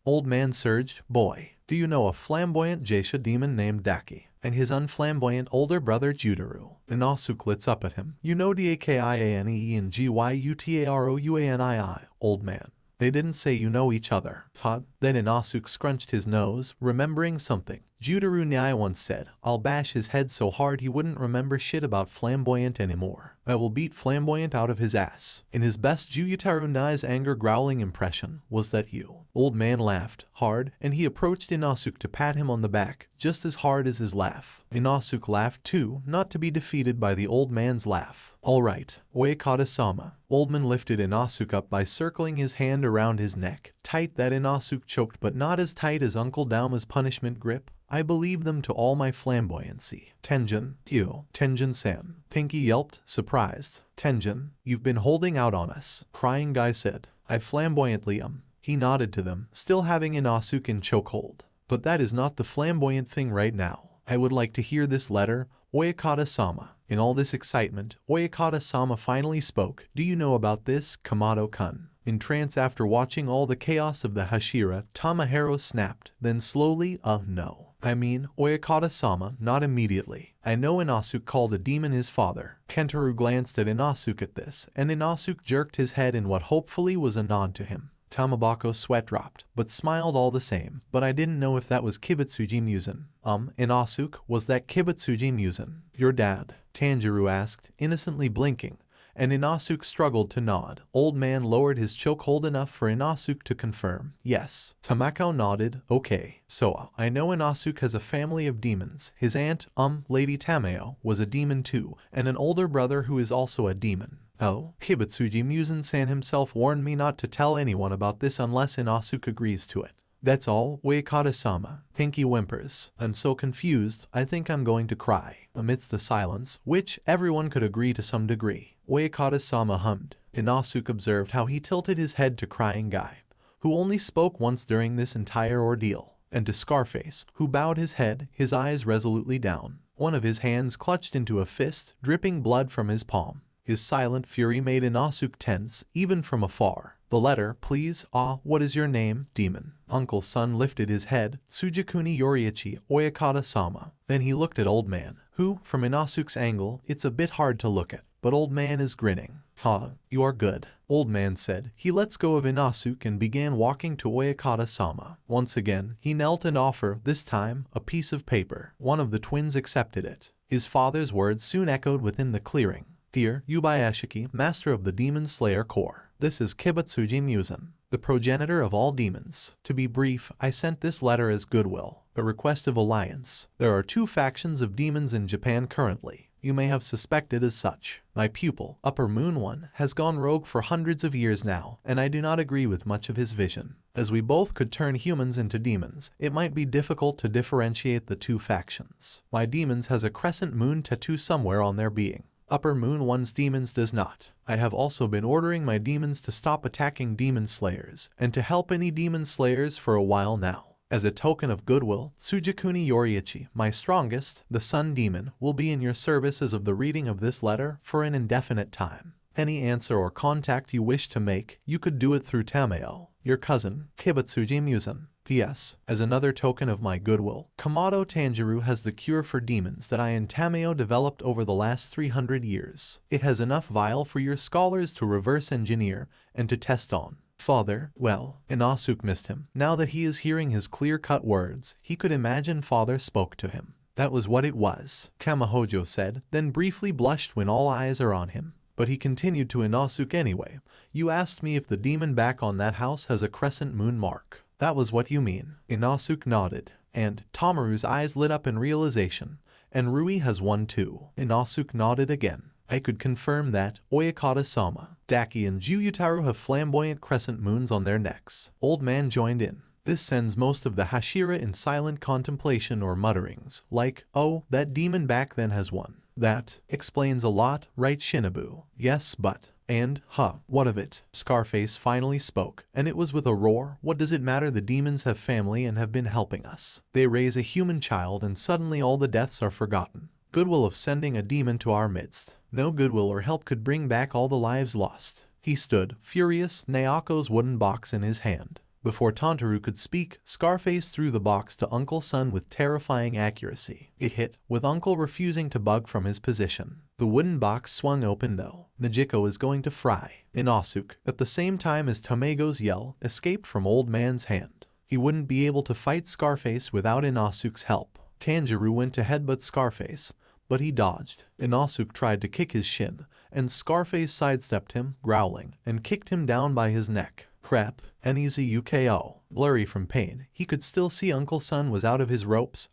Old man surged, boy. Do you know a flamboyant geisha demon named Daki? And his unflamboyant older brother Jutaru. Inosuke lits up at him. You know Dakiane and Gyutarouani, old man. They didn't say you know each other. Huh? Then Inosuke scrunched his nose, remembering something. Jutaru Nyai once said, I'll bash his head so hard he wouldn't remember shit about flamboyant anymore. I will beat flamboyant out of his ass. In his best Jutaru Nyai's anger growling impression, was that you? Old man laughed, hard, and he approached Inosuke to pat him on the back, just as hard as his laugh. Inosuke laughed too, not to be defeated by the old man's laugh. Alright, Oyakata-sama. Oldman lifted Inosuke up by circling his hand around his neck, tight that Inosuke choked but not as tight as Uncle Dauma's punishment grip. I believe them to all my flamboyancy. Tenjin, you. Tenjin-san. Pinky yelped, surprised. Tenjin, you've been holding out on us. Crying Guy said. I flamboyantly He nodded to them, still having Inosuke in chokehold. But that is not the flamboyant thing right now. I would like to hear this letter, Oyakata-sama. In all this excitement, Oyakata-sama finally spoke. Do you know about this, Kamado-kun? In trance after watching all the chaos of the Hashira, Tamahiro snapped, then slowly, no. I mean, Oyakata-sama, not immediately. I know Inosuke called a demon his father. Kentaro glanced at Inosuke at this, and Inosuke jerked his head in what hopefully was a nod to him. Tamabako's sweat dropped, but smiled all the same. But I didn't know if that was Kibutsuji Muzan. Inosuke, was that Kibutsuji Muzan? Your dad? Tanjiro asked, innocently blinking. And Inosuke struggled to nod. Old man lowered his chokehold enough for Inosuke to confirm. Yes. Tamako nodded. Okay. So, I know Inosuke has a family of demons. His aunt, Lady Tameo, was a demon too, and an older brother who is also a demon. Oh, Kibutsuji Muzan-san himself warned me not to tell anyone about this unless Inosuke agrees to it. That's all, Uekata-sama. Pinky whimpers. I'm so confused, I think I'm going to cry. Amidst the silence, which everyone could agree to some degree, Uekata-sama hummed. Inosuke observed how he tilted his head to Crying Guy, who only spoke once during this entire ordeal, and to Scarface, who bowed his head, his eyes resolutely down. One of his hands clutched into a fist, dripping blood from his palm. His silent fury made Inosuke tense, even from afar. The letter, please. Ah, what is your name, demon? Uncle Sun lifted his head. Sujakuni Yoriichi Oyakata-sama. Then he looked at Old Man, who, from Inosuke's angle, it's a bit hard to look at. But Old Man is grinning. Ha, you are good, Old Man said. He lets go of Inosuke and began walking to Oyakata-sama. Once again, he knelt and offered, this time, a piece of paper. One of the twins accepted it. His father's words soon echoed within the clearing. Dear Ubuyashiki, master of the Demon Slayer Corps. This is Kibutsuji Muzan, the progenitor of all demons. To be brief, I sent this letter as goodwill, a request of alliance. There are 2 factions of demons in Japan currently. You may have suspected as such. My pupil, Upper Moon One, has gone rogue for hundreds of years now, and I do not agree with much of his vision. As we both could turn humans into demons, it might be difficult to differentiate the 2 factions. My demons has a crescent moon tattoo somewhere on their being. Upper Moon One's demons does not. I have also been ordering my demons to stop attacking demon slayers, and to help any demon slayers for a while now. As a token of goodwill, Sujakuni Yoriichi, my strongest, the Sun Demon, will be in your service as of the reading of this letter for an indefinite time. Any answer or contact you wish to make, you could do it through Tameo, your cousin, Kibutsuji Muzan. P.S. As another token of my goodwill, Kamado Tanjiro has the cure for demons that I and Tameo developed over the last 300 years. It has enough vial for your scholars to reverse engineer and to test on. Father, well, Inosuke missed him. Now that he is hearing his clear-cut words, he could imagine father spoke to him. That was what it was, Kamahojo said, then briefly blushed when all eyes are on him. But he continued to Inosuke anyway. You asked me if the demon back on that house has a crescent moon mark. That was what you mean. Inosuke nodded, and Tomaru's eyes lit up in realization. And Rui has one too. Inosuke nodded again. I could confirm that Oyakata-sama, Daki and Juyutaro have flamboyant crescent moons on their necks. Old Man joined in. This sends most of the Hashira in silent contemplation or mutterings, like, oh, that demon back then has one. That explains a lot, right Shinobu? Yes, but... And, what of it? Scarface finally spoke, and it was with a roar. What does it matter? The demons have family and have been helping us. They raise a human child and suddenly all the deaths are forgotten. Goodwill of sending a demon to our midst. No goodwill or help could bring back all the lives lost. He stood, furious, Naoko's wooden box in his hand. Before Tantaru could speak, Scarface threw the box to Uncle Sun with terrifying accuracy. It hit, with Uncle refusing to bug from his position. The wooden box swung open though. Najiko is going to fry. Inosuke, at the same time as Tomego's yell, escaped from Old Man's hand. He wouldn't be able to fight Scarface without Inosuke's help. Tanjiro went to headbutt Scarface, but he dodged. Inosuke tried to kick his shin, and Scarface sidestepped him, growling, and kicked him down by his neck. Crap, an easy UKO. Blurry from pain, he could still see Uncle Sun was out of his ropes.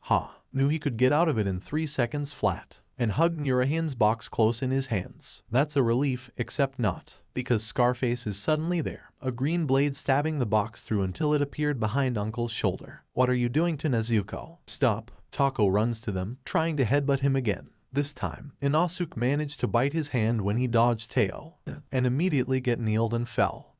Knew he could get out of it in 3 seconds flat, and hugged Nurahan's box close in his hands. That's a relief, except not, because Scarface is suddenly there, a green blade stabbing the box through until it appeared behind Uncle's shoulder. What are you doing to Nezuko? Stop. Tako runs to them, trying to headbutt him again. This time, Inosuke managed to bite his hand when he dodged Teo, and immediately get kneeled and fell.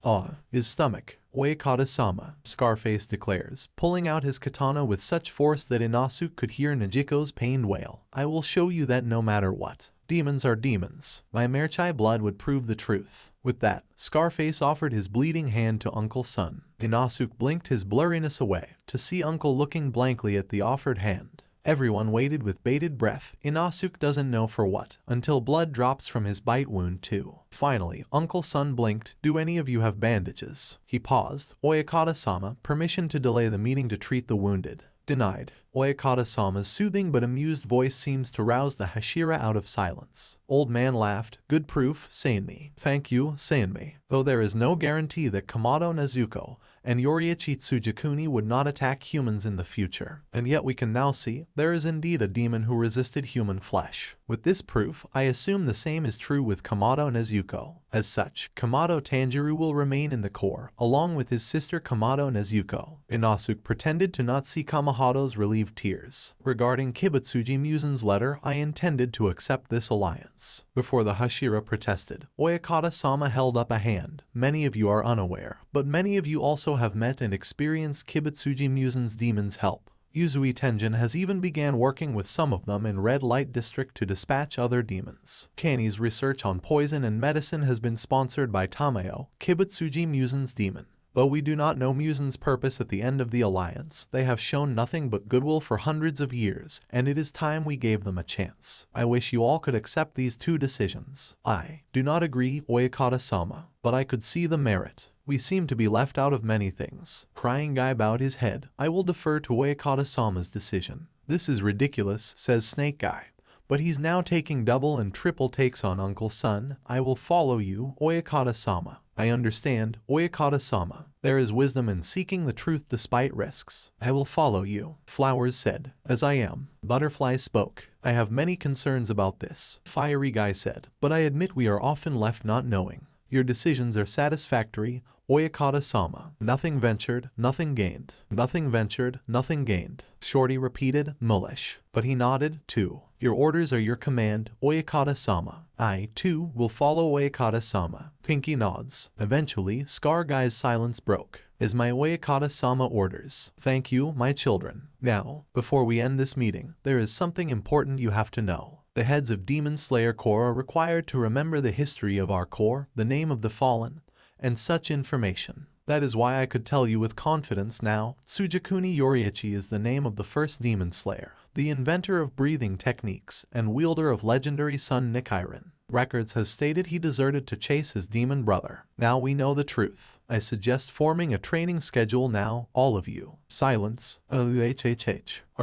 His stomach. Oyakata-sama, Scarface declares, pulling out his katana with such force that Inosuke could hear Najiko's pained wail. I will show you that no matter what. Demons are demons. My Merchai blood would prove the truth. With that, Scarface offered his bleeding hand to Uncle Sun. Inosuke blinked his blurriness away, to see Uncle looking blankly at the offered hand. Everyone waited with bated breath. Inosuke doesn't know for what, until blood drops from his bite wound too. Finally, Uncle Sun blinked. Do any of you have bandages? He paused. Oyakata-sama, permission to delay the meeting to treat the wounded. Denied. Oyakata-sama's soothing but amused voice seems to rouse the Hashira out of silence. Old man laughed. Good proof, Seinmei. Thank you, Seinmei. Though there is no guarantee that Kamado Nezuko and Yoriichi Tsujakuni would not attack humans in the future. And yet we can now see there is indeed a demon who resisted human flesh. With this proof, I assume the same is true with Kamado Nezuko. As such, Kamado Tanjiro will remain in the core, along with his sister Kamado Nezuko. Inosuke pretended to not see Kamahado's relieved tears. Regarding Kibutsuji Muzan's letter, I intended to accept this alliance. Before the Hashira protested, Oyakata-sama held up a hand. Many of you are unaware, but many of you also have met and experienced Kibutsuji Muzan's demon's help. Uzui Tenjin has even began working with some of them in Red Light District to dispatch other demons. Kani's research on poison and medicine has been sponsored by Tamayo, Kibutsuji Muzan's demon. Though we do not know Muzan's purpose at the end of the alliance, they have shown nothing but goodwill for hundreds of years, and it is time we gave them a chance. I wish you all could accept these two decisions. I do not agree, Oyakata-sama, but I could see the merit. We seem to be left out of many things. Crying Guy bowed his head. I will defer to Oyakata-sama's decision. This is ridiculous, says Snake Guy. But he's now taking double and triple takes on Uncle Son. I will follow you, Oyakata-sama. I understand, Oyakata-sama. There is wisdom in seeking the truth despite risks. I will follow you, Flowers said. As I am. Butterfly spoke. I have many concerns about this, Fiery Guy said. But I admit we are often left not knowing. Your decisions are satisfactory, Oyakata-sama. Nothing ventured, nothing gained. Nothing ventured, nothing gained. Shorty repeated, mullish. But he nodded, too. Your orders are your command, Oyakata-sama. I, too, will follow Oyakata-sama. Pinky nods. Eventually, Scar Guy's silence broke. Is my Oyakata-sama orders. Thank you, my children. Now, before we end this meeting, there is something important you have to know. The heads of Demon Slayer Corps are required to remember the history of our corps, the name of the fallen, and such information. That is why I could tell you with confidence now, Tsujakuni Yoriichi is the name of the first Demon Slayer, the inventor of breathing techniques, and wielder of legendary Sun Nichiren. Records has stated he deserted to chase his demon brother. Now we know the truth. I suggest forming a training schedule now, all of you. Silence. Are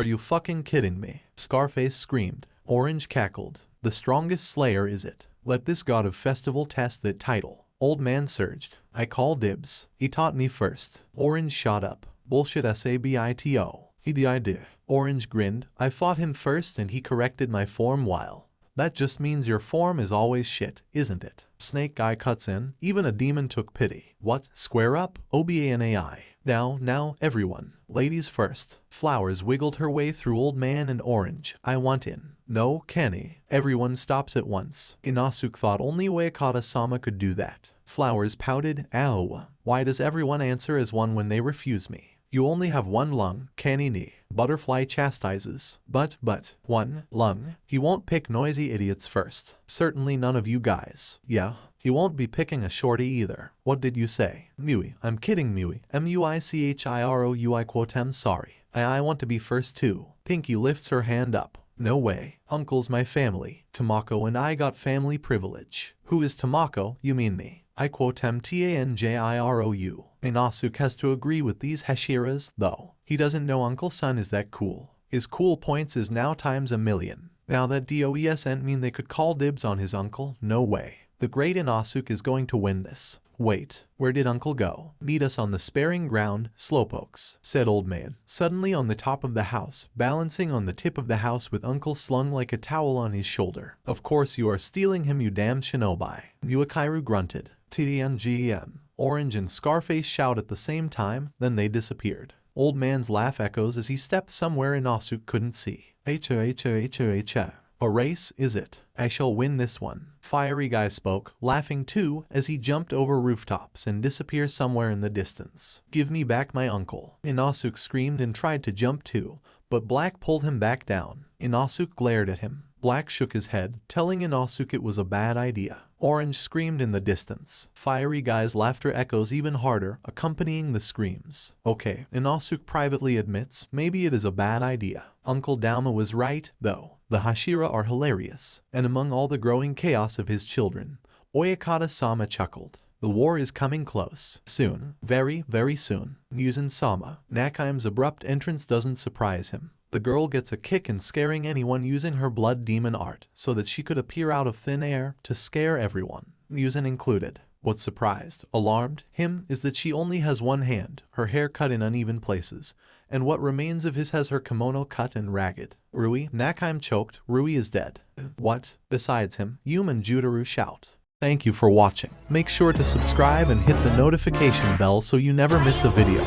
you fucking kidding me? Scarface screamed. Orange cackled. The strongest slayer is it. Let this god of festival test that title. Old man surged. I call dibs. He taught me first. Orange shot up. Bullshit sabito. He did. Orange grinned. I fought him first and he corrected my form while. That just means your form is always shit, isn't it? Snake Guy cuts in. Even a demon took pity. What? Square up? Obanai. Now, everyone. Ladies first. Flowers wiggled her way through Old Man and Orange. I want in. No, Kenny. Everyone stops at once. Inosuke thought only Oyakata-sama could do that. Flowers pouted. Ow. Why does everyone answer as one when they refuse me? You only have one lung, Kenny ni. Butterfly chastises. But, one lung. He won't pick noisy idiots first. Certainly none of you guys. Yeah. He won't be picking a shorty either. What did you say? Mui. I'm kidding, Mui. Muichiroi quotem sorry. I want to be first too. Pinky lifts her hand up. No way. Uncle's my family. Tamako and I got family privilege. Who is Tamako? You mean me. I quotem tanjirou. Inosuke has to agree with these Hashiras, though. He doesn't know Uncle Son is that cool. His cool points is now times a million. Now that doesn't mean they could call dibs on his uncle. No way. The great Inosuke is going to win this. Wait, where did Uncle go? Meet us on the sparing ground, slowpokes, said Old Man. Suddenly on the top of the house, balancing on the tip of the house with Uncle slung like a towel on his shoulder. Of course you are stealing him, you damn shinobi. Muakairu grunted. TDNGM. Orange and Scarface shout at the same time, then they disappeared. Old Man's laugh echoes as he stepped somewhere Inosuke couldn't see. H-O-H-O-H-O-H-O. A race, is it? I shall win this one. Fiery Guy spoke, laughing too, as he jumped over rooftops and disappeared somewhere in the distance. Give me back my uncle. Inosuke screamed and tried to jump too, but Black pulled him back down. Inosuke glared at him. Black shook his head, telling Inosuke it was a bad idea. Orange screamed in the distance. Fiery Guy's laughter echoes even harder, accompanying the screams. Okay, Inosuke privately admits, maybe it is a bad idea. Uncle Dauma was right, though. The Hashira are hilarious, and among all the growing chaos of his children, Oyakata-sama chuckled. The war is coming close. Soon. Very, very soon. Muzan-sama. Nakaim's abrupt entrance doesn't surprise him. The girl gets a kick in scaring anyone using her blood demon art so that she could appear out of thin air to scare everyone, Muzan included. What surprised, alarmed him is that she only has one hand, her hair cut in uneven places, and what remains of his has her kimono cut and ragged. Rui, Nakheim choked, Rui is dead. What? Besides him, Yum and Judaru shout. Thank you for watching. Make sure to subscribe and hit the notification bell so you never miss a video.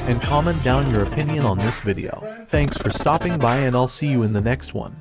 And comment down your opinion on this video. Thanks for stopping by and I'll see you in the next one.